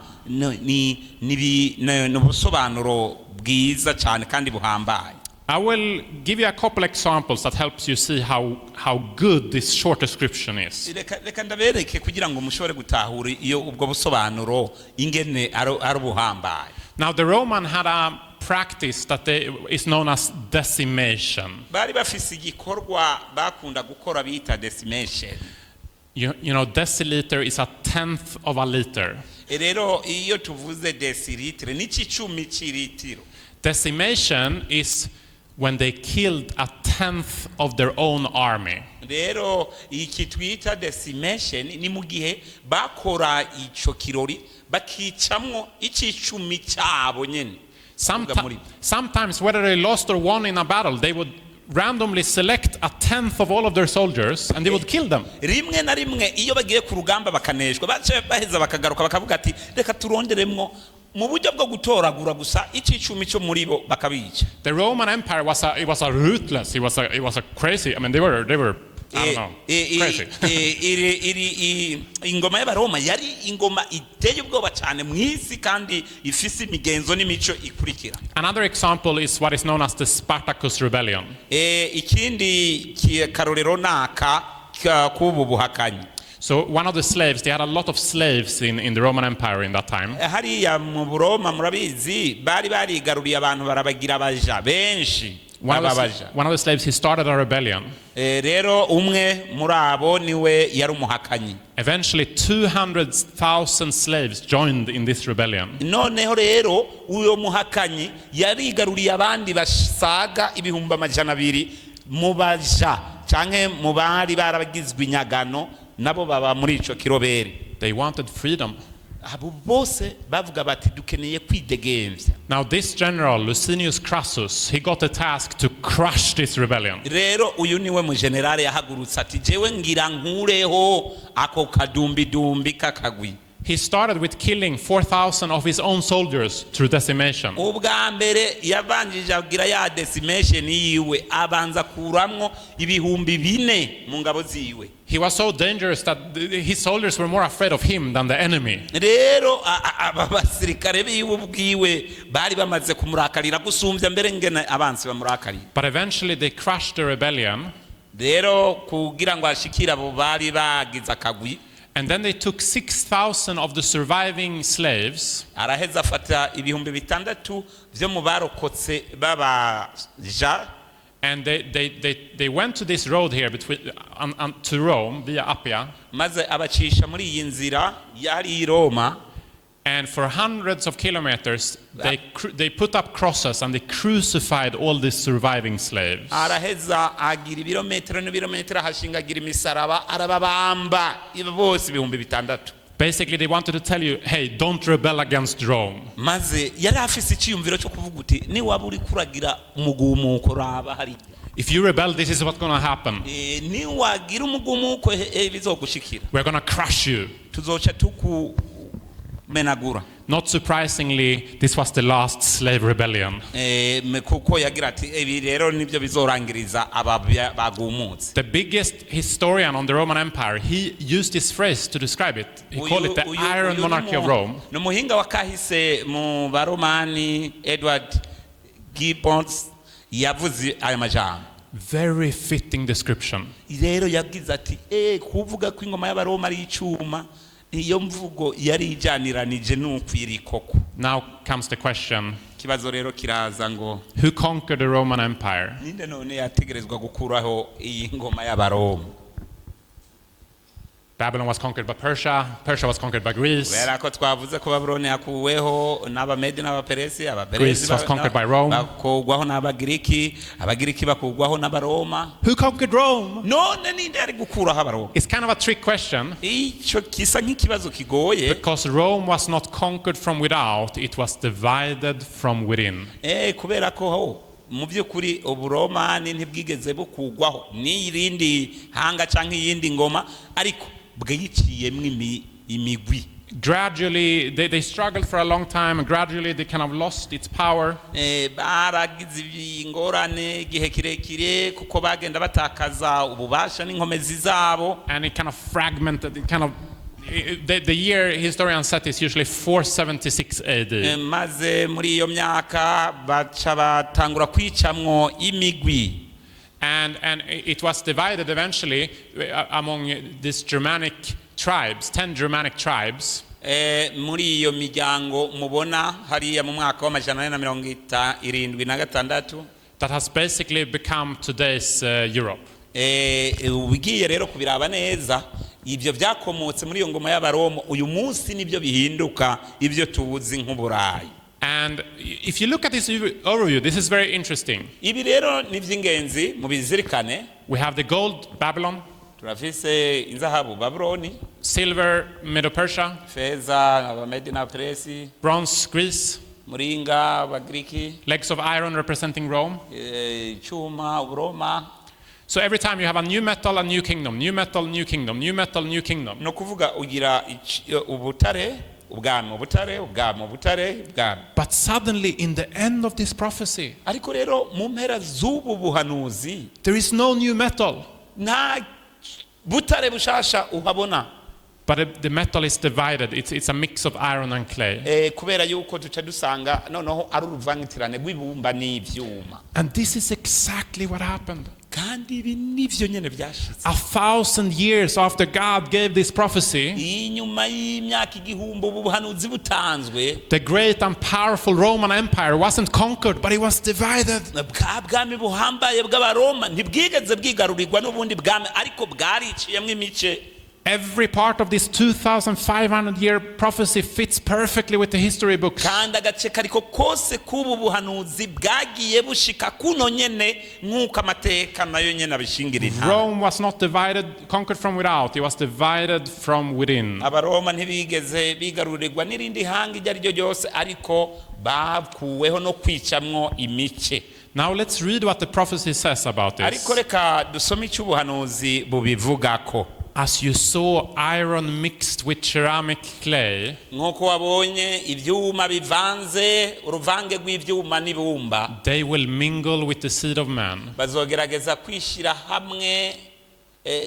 n'ubusobanuro bwiza cyane kandi buhambaye. I will give you a couple examples that helps you see how good this short description is. Reka ndabereke kugira ngo mushobore gutahura iyo ubwo busobanuro ingene ari buhambaye. Now the Roman had a practice that is known as decimation. Bari bafise igikorwa bakunda gukora bita decimation. You know, deciliter is a tenth of a liter. Rero iyo tuvuze deciliter ni icumi cy'ilitiro. Decimation is when they killed a tenth of their own army. Rero iki twita decimation ni mu gihe bakora ico kirori bakicamwo icicumi cyabo nyene. Sometimes whether they lost or won in a battle, they would randomly select a tenth of all of their soldiers and they would kill them. Rimwe na rimwe iyo bagiye ku rugamba bakaneshwa baheza bakagaruka bakavuga ati reka turonderemwo mu buryo bwo gutoragura gusa icicumi cyo muri bo bakabica. The Roman Empire was a ruthless. It was a crazy. I mean, they were I don't know. Crazy. Ingoma y'Abaroma yari ingoma iteye ubwoba cyane mu isi kandi ifise imigenzo n'imico ikurikira. Another example is what is known as the Spartacus rebellion. Ikindi karorero naka kubu buhakanyi. So one of the slaves, they had a lot of slaves in the Roman Empire in that time. Hariya mu Buroma murabizi bari barigaruriye abantu barabagira abaja benshi. one of the slaves, he started a rebellion. Rero umwe muri abo niwe yari umuhakanyi. Eventually 200,000 slaves joined in this rebellion. Noneho rero uyo muhakanyi yarigaruriye abandi basaga ibihumbi 200 mu baja canke mu bari barabagizwe inyagano nabo baba muri ico kirobere. They wanted freedom. Abo bose bavuga bati dukeneye kwidegemvya. Now this general Licinius Crassus, he got a task to crush this rebellion. Rero uyu niwe mu generale yahagurutse ati jewe ngira nkureho ako kadumbi kakagwi. He started with killing 4,000 of his own soldiers through decimation. Ubwa mbere yabanjije agira ya decimation yiwe abanza kuramwo ibihumbi 4 mu ngabo ziwe. He was so dangerous that his soldiers were more afraid of him than the enemy. Rero abasirikare biwe ubwiwe bari bamaze kumurakarira gusumbya mbere ngene abansi bamurakarira. But eventually they crushed the rebellion. Rero kugira ngo ashikira abo bari bagize akagwi. And then they took 6,000 of the surviving slaves. Araheza afata ibihumbi 6 byo mu barokotse babaja. And they went to this road here between to Rome via Appia. Maze abacisha muri iyi nzira yari Roma. And for hundreds of kilometers, they put up crosses and they crucified all these surviving slaves. Araheza agira ibirometero n'ibirometero hashingagira imisaraba arababamba bose ibihumbi 6. Basically, they wanted to tell you, hey, don't rebel against Rome. Maze yari afise icyumviro cyo kuvuga uti ni waba uri kuragira umugumuko raba hari. If you rebel, this is what's going to happen. Ni wagira umugumuko bizogushikira. We're going to crush you. Tuzoca tuku menagura. Not surprisingly, this was the last slave rebellion. Kuko yagira ati ebi rero nibyo bizorangiriza abagumutse. The biggest historian on the Roman Empire, he used this phrase to describe it. He called it the Iron Monarchy of Rome. No muhinga wakahise mu baromani Edward Gibbons yavuze aya majambo. Very fitting description. Rero yagize ati kuvuga ko ingoma y'abaroma ari icuma. Iyo mvugo yari ijaniranije n'ukwiri koko. Now comes the question. Kibazo rero kiraza ngo who conquered the Roman Empire? Ninde none yategerezwa gukuraho iyi ngoma y'abaroma? Babylon was conquered by Persia. Persia was conquered by Greece. Vera ko twavuze ko Babylon yakuweho n'abamedi n'abaperesi. Greece was conquered by Rome. Bakugwaho n'abagiriki. Abagiriki bakugwaho n'abaroma. Who conquered Rome? None ninde ari gukuraho abaroma? It's kind of a trick question. Ico kisa nk'ikibazo kigoye. Because Rome was not conquered from without, it was divided from within. Kubera ko mu by'ukuri uburomani ntibwigeze bukugwaho n'irindi hanga canke iyindi ngoma ariko gradually they struggled for a long time and gradually they kind of lost its power. Baragize ingorane gihe kirekire kuko bagenda batakaza ububasha n'inkomezi zabo, and it kind of fragmented. It kind of the year historians set is usually 476 AD. Maze muri iyo myaka baca batangura kwicamwo imigwi. And it was divided eventually among these Germanic tribes, 10 Germanic tribes. Muri iyo miryango mubona hariya mu mwaka wa 476 that has basically become today's Europe. Ubigiye rero kubiraba neza ibyo byakomotse muri iyo ngoma y'abaroma uyu munsi nibyo bihinduka ibyo tubuzi nk'uburayi. And if you look at this overview, this is very interesting. Ibi rero ni by'ingenzi mu bizirikane. We have the gold, Babylon. Turafise inzahabu Babyloni. Silver, Medo-Persia. Feza abamedi n'abaperesi. Bronze, Greece. Muringa abagiriki. Legs of iron representing Rome. Chuma Roma. So every time you have a new metal, a new kingdom, new metal, new kingdom, new metal, new kingdom. No kuvuga ugira ubutare. But suddenly in the end of this prophecy, there is no new metal. But the metal is divided. It's a mix of iron and clay. And this is exactly what happened. kandi ibi nivyo nyene byashitse 1,000 years after God gave this prophecy. inyuma y'imyaka igihumbi ubu buhanuzi butanzwe The great and powerful Roman Empire wasn't conquered, but it was divided. bwa bwami buhambaye bw'abaroma ntibwigeze bwigarurirwa n'ubundi bwami ariko bwariciyemwo imice. Every part of this 2,500-year prophecy fits perfectly with the history books. kandi agace kariko kose k'ubu buhanuzi bwagiye bushika kuno nyene nk'uko amateka nayo nyene abishingira intara. Rome was not divided, conquered from without. It was divided from within. abaroma ntibigeze bigarurirwa n'irindi hanga iryo ari ryo ryose ariko bakuweho no kwicamwo imice. Now let's read what the prophecy says about this. ariko reka dusome icyo ubuhanuzi bubivugako. As you saw iron mixed with ceramic clay, nk'uko wabonye ibyuma bivanze uruvange rw'ibyuma n'ibumba they will mingle with the seed of man, bazogerageza kwishyira hamwe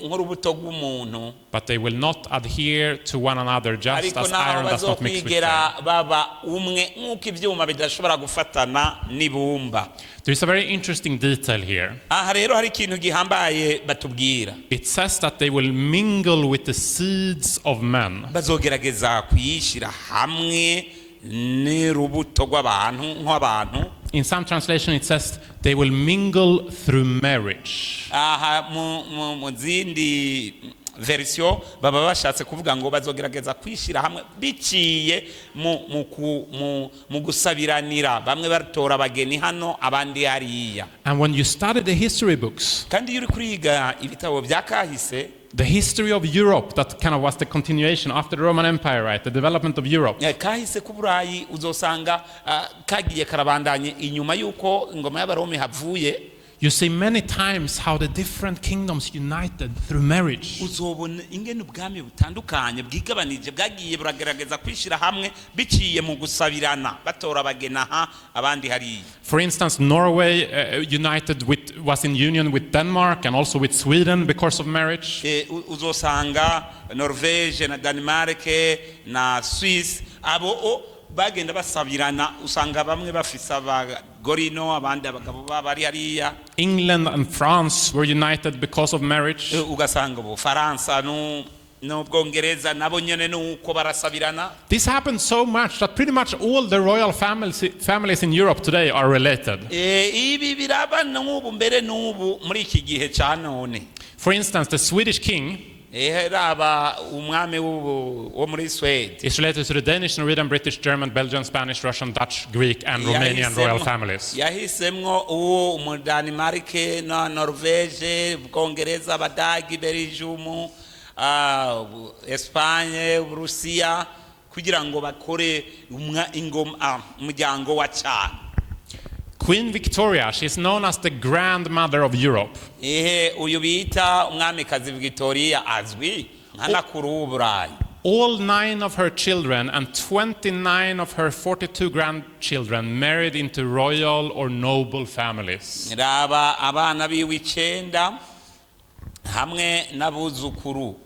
nk'urubuto rw'umuntu but they will not adhere to one another, just ariko as naho iron does not mix with clay. bazokwigera baba umwe nk'uko ibyuma bidashobora gufatana n'ibumba. There is a very interesting detail here. aha rero hari ikintu gihambaye batubwira. It says that they will mingle with the seeds of men. bazogerageza kuyishyira hamwe n'urubuto rw'abantu nk'abantu. In some translation it says they will mingle through marriage. aha mu zindi version baba bashatse kuvuga ngo bazogerageza kwishyira hamwe biciye mu gusabiranira, bamwe batora abageni hano abandi hariya. And when you study the history books, kandi iyo uri kuriga ibitabo bya kahise, the history of Europe, that kind of was the continuation after the Roman Empire, right? The development of Europe. kahise k'uburayi uzosanga kagiye karabandanye inyuma y'uko ingoma y'abarome havuye. You see many times how the different kingdoms united through marriage. uzobona ingene ubwami butandukanye bwigabanije bwagiye buragerageza kwishyira hamwe biciye mu gusabirana, batora abageni aha abandi hariya. For instance, Norway was in union with Denmark and also with Sweden because of marriage. uzosanga Norvege na Denmark na Swiss abo bagenda basabirana, usanga bamwe bafise abagorino abandi abagabo bari hariya. England and France were united because of marriage. ugasanga Ubufaransa n'Ubwongereza nabo nyene nuko barasabirana. This happened so much that pretty much all the royal families in Europe today are related. ibi biraba n'ubu mbere n'ubu muri iki gihe ca none. For instance, the Swedish king umwami wo muri Sweden is related to the Danish, Norwegian, British, German, Belgian, Spanish, Russian, Dutch, Greek and Romanian royal families. yahisemwo uwo mu Denmark na Norvege, Ubwongereza, Abadagi, Belgium, Espagne, Uburusiya kugira ngo bakore umuryango wa cyane. Queen Victoria, she is known as the grandmother of Europe. uyu bita umwamikazi Victoria azwi nka nakuru w'Uburayi. All 9 of her children and 29 of her 42 grandchildren married into royal or noble families. raba abana biwe 9 hamwe n'abuzukuru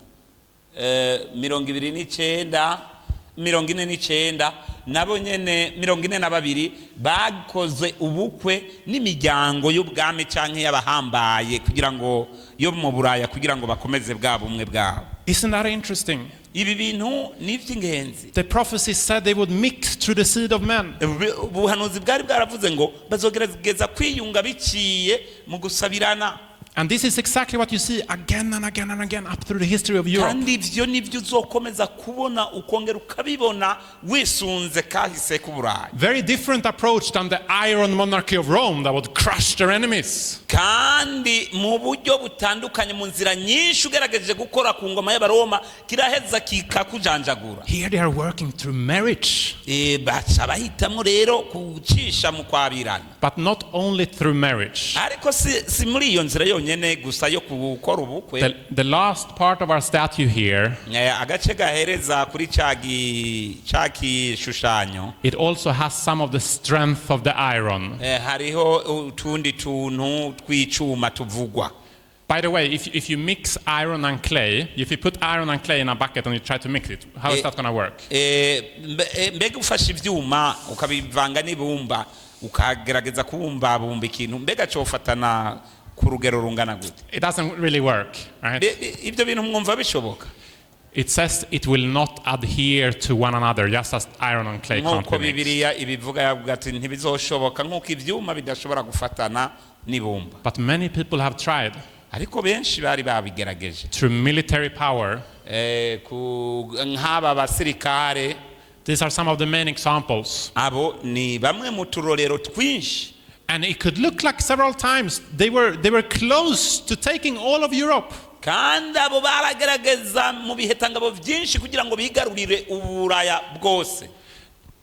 49 nabo nyene 42 bakoze ubukwe n'imiryango y'ubwami canke y'abahambaye kugira ngo yo mu Buraya kugira ngo bakomeze bwa bumwe bwabo. Isn't that interesting? ibi bintu ni iby'ingenzi. The prophecy said they would mix through the seed of men. ubuhanuzi bwari bwaravuze ngo bazogerageza kwiyunga biciye mu gusabirana. And this is exactly what you see again and again and again up through the history of Europe. kandi ivyo nivyo uzokomeza kubona ukongera ukabibona wisunze kahise k'Uburayi. Very different approach than the iron monarchy of Rome that would crush their enemies. kandi mu buryo butandukanye mu nzira nyinshi ugerageje gukora ku ngoma y'Abaroma kiraheza kikakujanjagura. Here they are working through marriage. baca bahitamwo rero kucisha mu kwabirana. But not only through marriage. ariko si muri iyo nzira yonyene gusa yo gukora ubukwe. The last part of our statue here, agace gahereza kuri caki shushanyo, it also has some of the strength of the iron. hariho utundi tuntu tw'icuma tuvugwa. By the way, if you mix iron and clay, if you put iron and clay in a bucket and you try to mix it, how is that going to work? mbega ufashe ivyuma ukabivanga n'ibumba ukagerageza kubumbabumba ikintu mbega cofatana ku rugero rungana gute? It doesn't really work, right? Ibyo bintu mwumva bishoboka? It says it will not adhere to one another, just as iron and clay can't Nk'uko be mixed. Bibiliya ibivuga yavuga ati ntibizoshoboka nk'uko ivyuma bidashobora gufatana n'ibumba. But many people have tried Ariko benshi bari babigerageje. through military power. Nk'aba basirikare, These are some of the main examples. abo ni bamwe mu turorero twinshi. And it could look like several times they were close to taking all of Europe. Kandi abo baragerageza mu bihetangabo byinshi kugira ngo bigarurire uburaya bwose.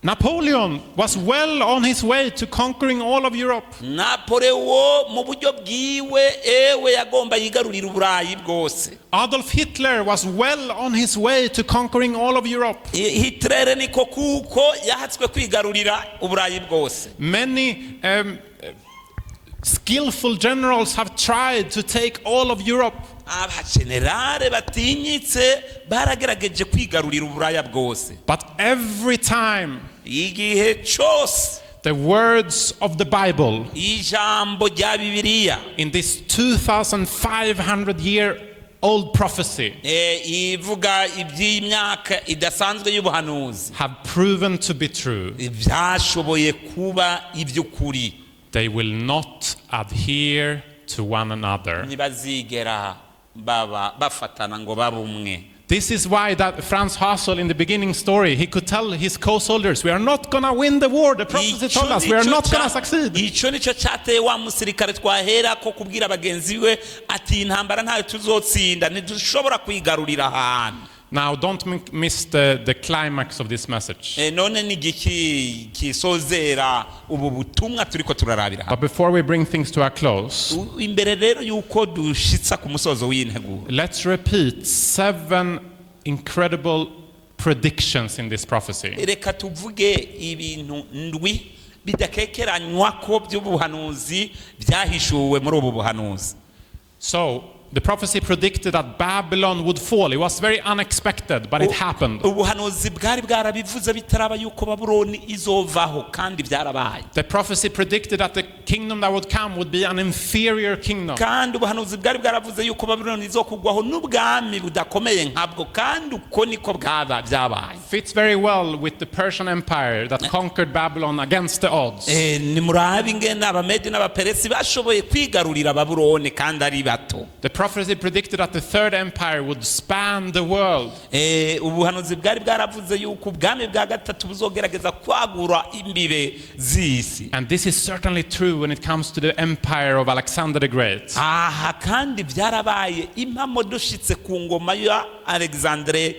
Napoleon was well on his way to conquering all of Europe. Napoleon mu buryo bwiwe ewe yagomba yigarurira uburayi bwose. Adolf Hitler was well on his way to conquering all of Europe. Hitler niko kuko yahatswe kwigarurira uburayi bwose. Many skillful generals have tried to take all of Europe. Abagenerale batinyitse baragerageje kwigarurira uburaya bwose. But every time Igihe cyose the words of the Bible ijambo rya Bibiliya in this 2,500-year-old prophecy ivuga iby'imyaka idasanzwe y'ubuhanuzi have proven to be true, byashoboye kuba iby'ukuri. they will not adhere to one another. Ntibazigera baba bafatana ngo babe umwe. This is why that Franz Hassel in the beginning story, he could tell his co-soldiers, we are not going to win the war. The prophecy told us we are not going to succeed. Icyo nicyo cyateye wa musirikare twahera ko kubwira bagenzi we ati intambara ntayo tuzotsinda, ntidushobora kwigarurira ahantu. Now don't miss the climax of this message. None ni giki kisozera ubu butumwa turiko turarabira. But before we bring things to a close, Imbere rero yuko dushitsa ku musozo w'intego, let's repeat 7 incredible predictions in this prophecy. reka tuvuge ibintu ndwi bidakekeranywa ko by'ubuhanuzi byahishuwe muri ubu buhanuzi. So the prophecy predicted that Babylon would fall. It was very unexpected, but it happened. Ubuhanuzi bwari bwarabivuze bitaraba yuko Babuloni izovaho kandi byarabaye. The prophecy predicted that the kingdom that would come would be an inferior kingdom. Kandi ubuhanuzi bwari bwaravuze yuko Babuloni izokugwaho n'ubwami budakomeye nkabwo, kandi uko niko byabaye. Fits very well with the Persian Empire that conquered Babylon against the odds. Ni murabi ngene abamedi n'abaperesi bashoboye kwigarurira Babuloni kandi ari bato. The prophecy predicted that the third empire would span the world. Ubuhanuzi bwari bwaravuze yuko ubwami bwa gatatu buzogerageza kwagura imbibe z'isi. And this is certainly true when it comes to the empire of Alexander the Great. Aha kandi byarabaye impamo dushitse ku ngoma ya Alexandre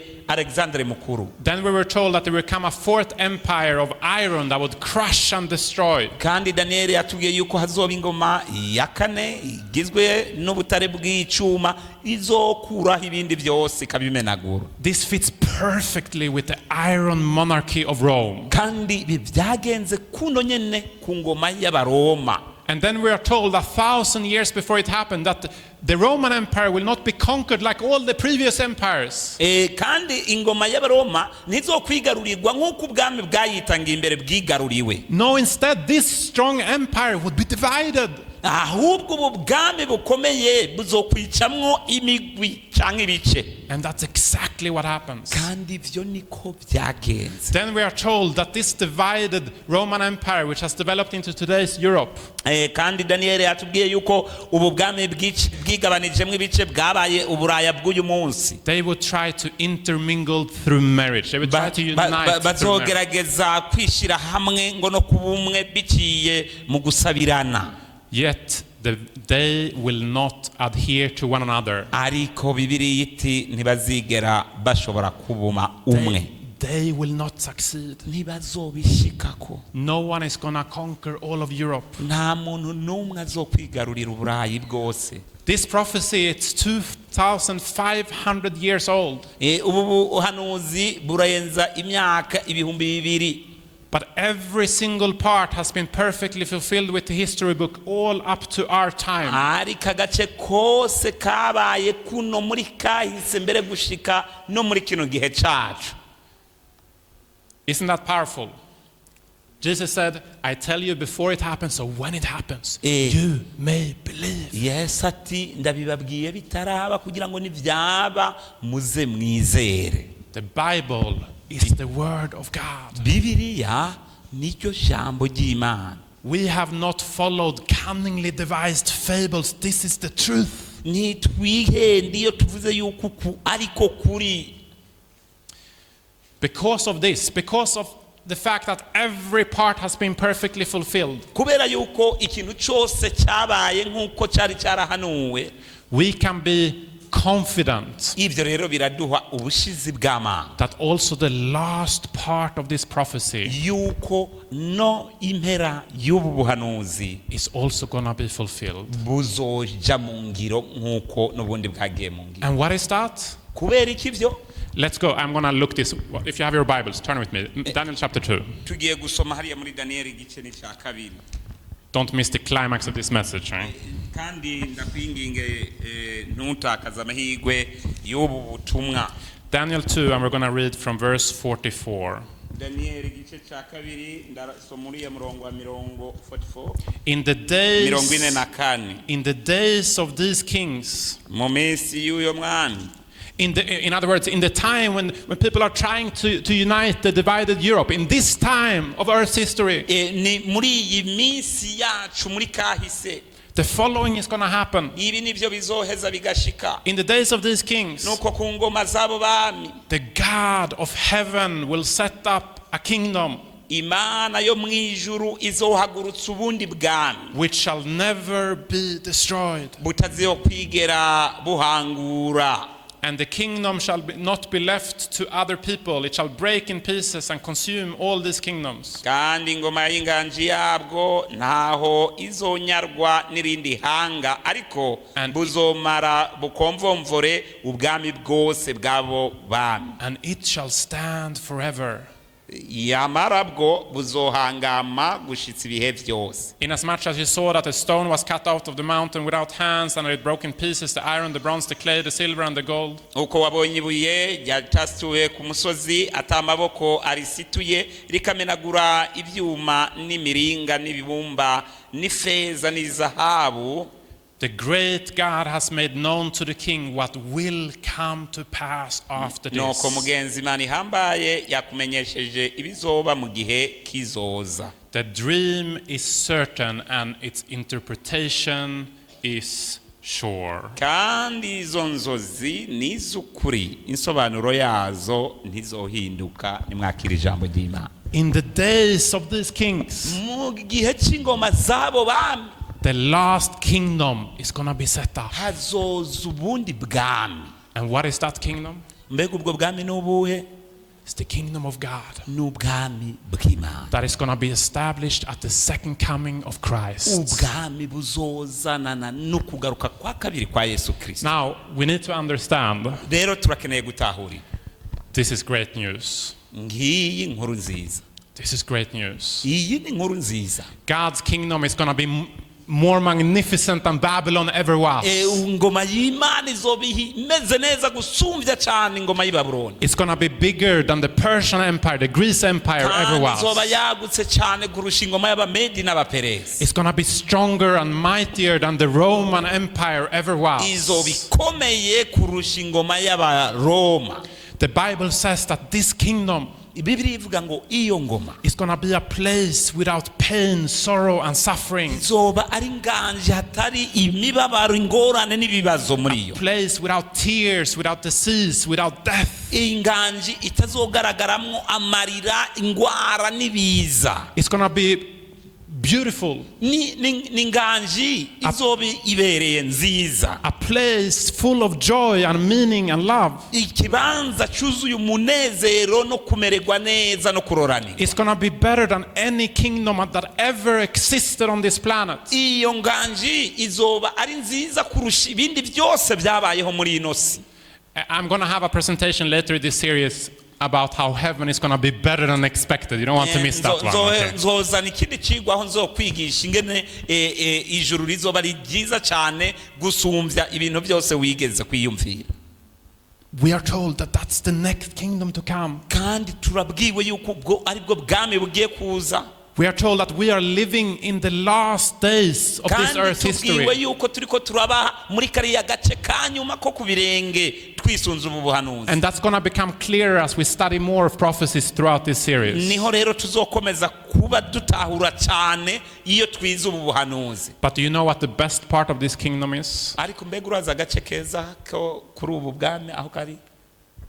Mukuru. Then we were told that there would come a fourth empire of iron that would crush and destroy. Kandi Daniel yatubwiye yuko hazoba ingoma ya kane igizwe n'ubutare bw'icuma izokuraho ibindi byose ikabimenagura. This fits perfectly with the iron monarchy of Rome. Kandi byagenze kuno nyene ku ngoma y'Abaroma. And then we are told 1,000 years before it happened that the Roman Empire will not be conquered like all the previous empires. Kandi ingoma y'Abaroma ntizokwigarurirwa nk'uko ubwami bwayitangiye imbere bwigaruriwe. No, instead this strong empire would be divided. Ahubwo ubu bwami bukomeye buzokwicamwo imigwi canke ibice. And that's exactly what happens. Kandi ivyo niko byagenze. Then we are told that this divided Roman Empire, which has developed into today's Europe, Kandi Daniel yatubwiye yuko ubu bwami bwigabanijemwo ibice bwabaye uburaya bw'uyu munsi. they would try to intermingle through marriage. They would try to unite through marriage. Bazogerageza kwishira hamwe ngo no kubumwe biciye mu gusabirana. Yet they will not adhere to one another. Ariko Bibiliya iti ntibazigera bashobora kubuma umwe. They will not succeed. Ntibazobishikako. No one is going to conquer all of Europe. Nta muntu n'umwe azokwigarurira uburayi bwose. This prophecy, it's 2,500 years old. Ubu buhanuzi burayenza imyaka 2000. But every single part has been perfectly fulfilled with the history book all up to our time. Ariko agace kose kabaye kuno muri kahise mbere gushika no muri kino gihe cacu. Isn't that powerful? Jesus said, I tell you before it happens, so when it happens, Eh. you may believe. Yesu ati ndabibabwiye bitaraba kugira ngo nivyaba muze mwizere. The Bible is the word of God. Bibiliya nicyo jambo ry'Imana. We have not followed cunningly devised fables. This is the truth. Ntitwihende iyo tuvuze yuko uku ariko kuri. Because of this, because of the fact that every part has been perfectly fulfilled, Kubera yuko ikintu cyose cyabaye nk'uko cyari cyarahanuwe, we can be confident ivyo rero biraduha ubushizi bw'amanga that also the last part of this prophecy yuko no impera y'ubu buhanuzi is also going to be fulfilled. buzoja mu ngiro nk'uko n'ubundi bwagiye mu ngiro. And what is that? Kubera iki byo? Let's go. I'm going to look this. If you have your Bibles, turn with me. Daniel chapter 2. Tugiye gusoma hariya muri Daniyeli igice n'icya kabiri. Don't miss the climax of this message, right? Kandi ndakwinginge ntutakaza amahirwe y'ubu butumwa. Daniel 2, and we're going to read from verse 44. Daniyeli igice cya kabiri ndasoma uriya murongo wa mirongo 44. In the Mirongo ine na kane. days of these kings, Mu minsi y'uyo mwami. in other words, in the time when people are trying to unite the divided Europe, in this time of Earth's history, Ni muri iyi minsi yacu muri kahise. the following is going to happen. Ibi nivyo bizoheza bigashika. In the days of these kings, Nuko ku ngoma z'abo bami. the God of heaven will set up a kingdom Imana yo mwijuru izohagurutsa ubundi bwami. which shall never be destroyed. Butazokwigera buhangura. And the kingdom shall not be left to other people. It shall break in pieces and consume all these kingdoms. Kandi ingoma y'inganji yabwo ntaho izonyarwa n'irindi hanga ariko And- buzomara bukomvomvore ubwami bwose bw'abo bami. And it shall stand forever. Yamara bwo buzohangama gushitsa ibihe byose. Inasmuch as you saw that a stone was cut out of the mountain without hands, and it broke in pieces the iron, the bronze, the clay, the silver, and the gold. Uko wabonye ibuye ryatasuwe ku musozi atamaboko arisituye rikamenagura ibyuma n'imiringa n'ibibumba n'ifeza n'izahabu. The great God has made known to the king what will come to pass after Nuko this. mugenzi Imana ihambaye yakumenyesheje ibizoba mu gihe kizoza. The dream is certain and its interpretation is sure. Kandi izo nzozi ni iz'ukuri, insobanuro yazo ntizohinduka. Nimwakira ijambo ry'Imana. In the days of these kings, Mu gihe cy'ingoma z'abo bami the last kingdom is going to be set up. hazoza ubundi bwami. And what is that kingdom? Mbega ubwo bwami ni ubuhe? It's the kingdom of God Ni ubwami bw'Imana. that is going to be established at the second coming of Christ. Ubwami buzozanana no kugaruka kwa kabiri kwa Yesu Kristo. Now, we need to understand Rero turakeneye gutahura this is great news. ngiyi nkuru nziza. This is great news. Iyi ni nkuru nziza. God's kingdom is going to be more magnificent than Babylon ever was. Ingoma y'Imana izoba imeze neza gusumbya cyane ingoma y'i Babuloni. It's going to be bigger than the Persian Empire, the Greece Empire ever Kandi izoba was. yagutse cyane kurusha ingoma y'Abamedi n'Abaperesi. It's going to be stronger and mightier than the Roman Empire ever Izoba was. ikomeye kurusha ingoma y'Abaroma. The Bible says that this kingdom Biblia ivuga ngo iyo ngoma is going to be a place without pain, sorrow, and suffering. izoba ari nganje hatari imibabaro, ingorane n'ibibazo muri iyo. Place without tears, without disease, without death. Inganji itazogaragaramwo amarira, ingwara n'ibiza. It's going to be beautiful. Ni nganji izoba ibereye nziza. A place full of joy and meaning and love. Ikibanza cyuzuye umunezero no kumererwa neza no kurorana. It's going to be better than any kingdom that ever existed on this planet. Iyo nganji izoba ari nziza kurusha ibindi byose byabayeho muri ino si. I'm going to have a presentation later in this series about how heaven is going to be better than expected. You don't want to miss that one. Okay? Nzozana ikindi cigwa aho nzokwigisha ingene ijuru rizoba ari ryiza cyane gusumbya ibintu byose wigeze kwiyumvira. We are told that that's the next kingdom to come. Kandi turabwiwe yuko ubwo aribwo bwami bugiye kuza. We are told that we are living in the last days of this kandi earth's tubwiwe history. yuko turiko turaba muri kariya gace ka nyuma ko ku birenge twisunze ubu buhanuzi. And that's going to become clearer as we study more of prophecies throughout this series. Niho rero tuzokomeza kuba dutahura cyane iyo twize ubu buhanuzi. But do you know what the best part of this kingdom is? Ariko mbega uraza agace keza ko kuri ubu bwami aho kari?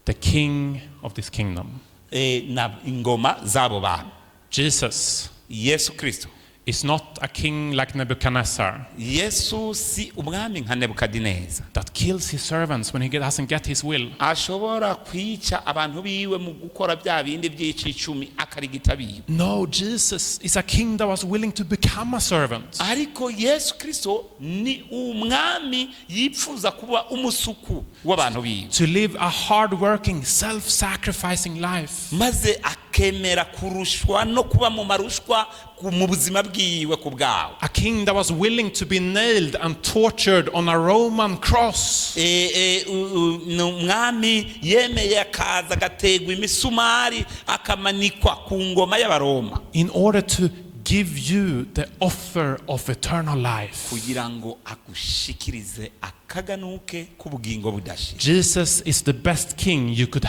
The king of this kingdom, Na ingoma zabo bami. Jesus, Yesu Kristo. is not a king like Nebuchadnezzar Yesu si umwami nka Nebukadineza that kills his servants when he doesn't get his will. ashobora kwica abantu biwe mu gukora bya bindi by'icicumi akarigita biwe. No, Jesus is a king that was willing to become a servant. Ariko Yesu Kristo ni umwami yipfuza kuba umusuku w'abantu biwe, To live a hard-working, self-sacrificing life. maze akemera kurushwa no kuba mu marushwa mu buzima bwiwe ku bwawe. A king that was willing to be nailed and tortured on a Roman cross. Ni umwami yemeye akaza agategwa imisumari akamanikwa ku ngoma y'abaroma In order to give you the offer of eternal life. kugira ngo agushikirize akaganuke k'ubugingo budashira. Jesus is the best king you could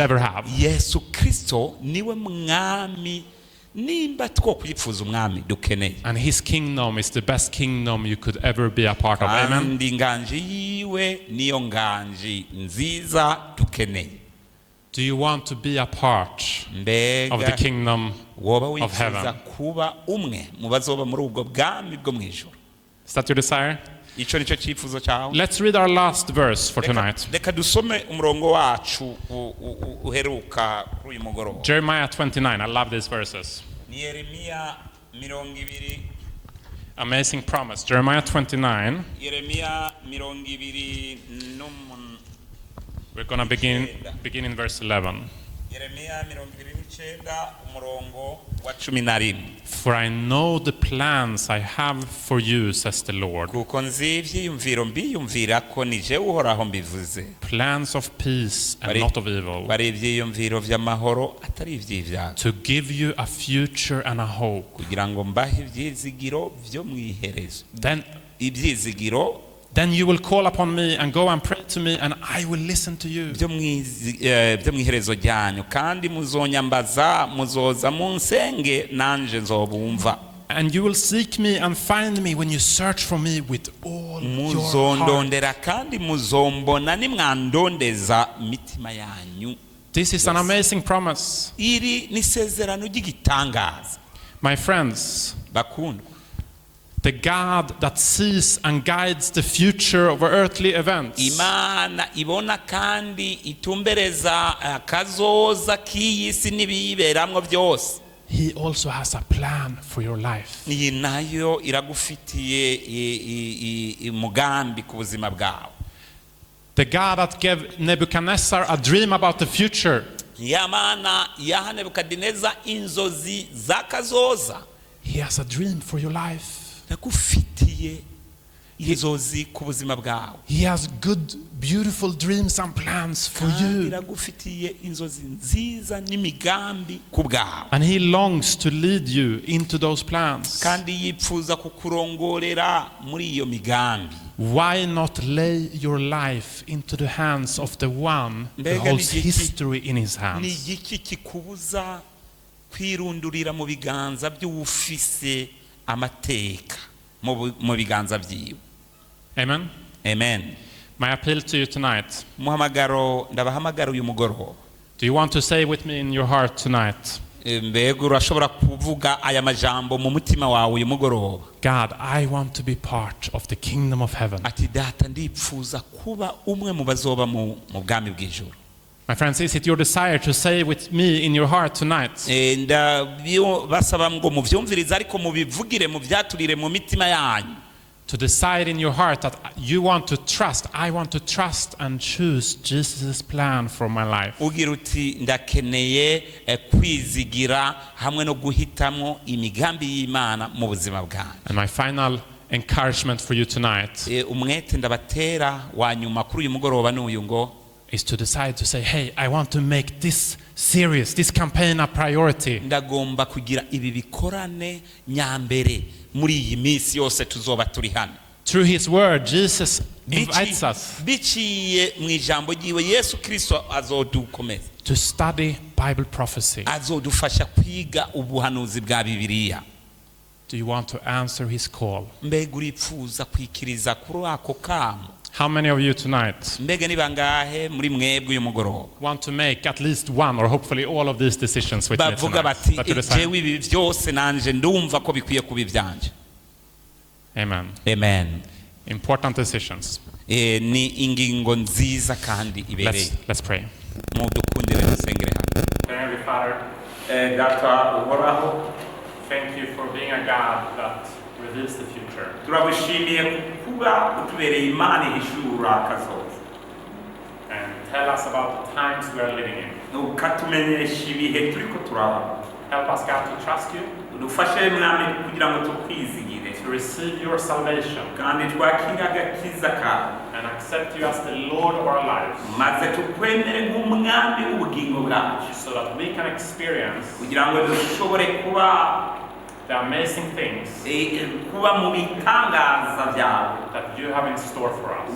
ever have. Yesu Kristo niwe mwami nimba two kwifuza umwami dukeneye, And his kingdom is the best kingdom you could ever be a part of. Amen. kandi inganji yiwe niyo nganji nziza dukeneye. Do you want to be a part of the Mbega kingdom woba of wifuza heaven? kuba umwe mu bazoba muri ubwo bwami bwo mu ijuru? Is that your desire? Ico nico cyifuzo cyawe. Let's read our last verse for tonight. Reka dusome umurongo wacu uheruka kuri uyu mugoroba. Jeremiah 29. I love these verses. Ni Yeremiya 20. Amazing promise. Jeremiah 29. Yeremiya 20 We're going to begin in verse 11. Yeremiya 29 umurongo wa 11. For I know the plans I have for you, says the Lord. Kuko nzi ivyiyumviro mbiyumvira ko ni jewe uhoraho mbivuze. Plans of peace and not of evil. Bari ivyiyumviro vy'amahoro atari ivy'ivyago. To give you a future and a hope. Kugira ngo mbahe ivyizigiro vyo mwiherezo. Ivyizigiro. Then you will call upon me and go and pray to me, and I will listen to you. Vyo mwiherezo ryanyu kandi muzonyambaza muzoza munsenge nanje nzobumva. And you will seek me and find me when you search for me with all your heart. Muzondondera kandi muzombona nimwandondeza mitima yanyu. This is an amazing promise. Iri ni sezerano ry'igitangaza. My friends, Bakundwa, the God that sees and guides the future of earthly events, Imana ibona kandi itumbereza kazoza k'iyisi n'ibiyiberamwo byose. He also has a plan for your life. Iyi nayo iragufitiye umugambi ku buzima bwawe. The God that gave Nebuchadnezzar a dream about the future, Yamana yaha Nebukadineza inzozi za kazoza. He has a dream for your life. Iragufitiye inzozi ku buzima bwawe. He has good, beautiful dreams and plans for you. Iragufitiye inzozi nziza n'imigambi ku bwawe. And He longs to lead you into those plans. Kandi yipfuza kukurongorera muri iyo migambi. Why not lay your life into the hands of the one who holds history in his Ni hands? iki kikubuza kwirundurira mu biganza by'ufise amateka mu biganza byiwe? Amen. Amen. My appeal to you tonight. Muhamagaro ndabahamagara uyu mugoroba. Do you want to say with me in your heart tonight? Mbega urashobora kuvuga aya majambo mu mutima wawe uyu mugoroba? God, I want to be part of the kingdom of heaven. Ati data ndipfuza kuba umwe mu bazoba mu bwami bw'ijuru. My friends, is it your desire to say with me in your heart tonight? Basaba ngo muvyumvirize ariko mubivugire muvyaturire mu mitima yanyu. To decide in your heart that you want to trust, I want to trust and choose Jesus' plan for my life. Ugira uti ndakeneye kwizigira hamwe no guhitamo imigambi y'Imana mu buzima bwanjye. And my final encouragement for you tonight Umwete ndabatera wa nyuma kuri uyu mugoroba n'uyu ngo is to decide to say, hey, I want to make this serious, this campaign a priority. ndagomba kugira ibi bikorane nyambere muri iyi minsi yose tuzoba turi hano. Through his word, Jesus invites us biciye mu ijambo ryiwe Yesu Kristo azodukomeza to study Bible prophecy. azodufasha kwiga ubuhanuzi bwa Bibiliya. Do you want to answer his call? mbega uripfuza kwikiriza kuri ako kamo? How many of you tonight mbega ni bangahe muri mwebwe uyu mugoroba want to make at least one or hopefully all of these decisions with me bavuga tonight? bati That you decide. jewe ibi byose nanje ndumva ko bikwiye kuba ibyanje? Amen. Amen. Important decisions. Ni ingingo nziza kandi ibereye. Let's pray. Mudukundire dusengere hano. Heavenly Father, data uhoraho, thank you for being a God that reveals the future. turagushimiye kuba utubereye Imana ihishura Kazoza And tell us about the times we are living in. ukatumenyesha ibihe turiko turaba. Help us, God, to trust you, udufashe mwami kugira ngo tukwizigire to receive your salvation, kandi twakire agakiza kawe and accept you as the Lord of our lives, maze tukwemere nk'umwami w'ubugingo bwacu so that we can experience kugira ngo dushobore kuba the amazing things kuba mu bitangaza byawe that you have in store for us.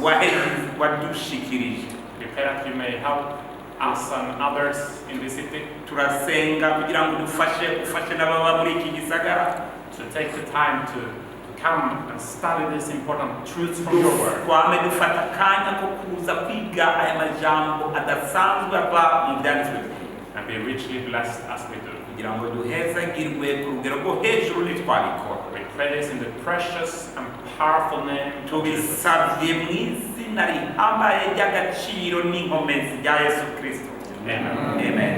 wadushikirije. We pray that you may help us and others in this city turasenga kugira ngo ufashe n'ababa muri iki gisagara to take the time to come and study these important truths from your word, twame dufata akanya ko kuza kwiga aya majambo adasanzwe ava mu byanditswe and be richly blessed as we do. kugira ngo duhezagirwe ku rugero rwo hejuru nitwabikora. We pray this in the precious and powerful name of Jesus. tubisabye mu izina rihambaye ry'agaciro n'inkomezi rya Yesu Kristo. Amen. Amen.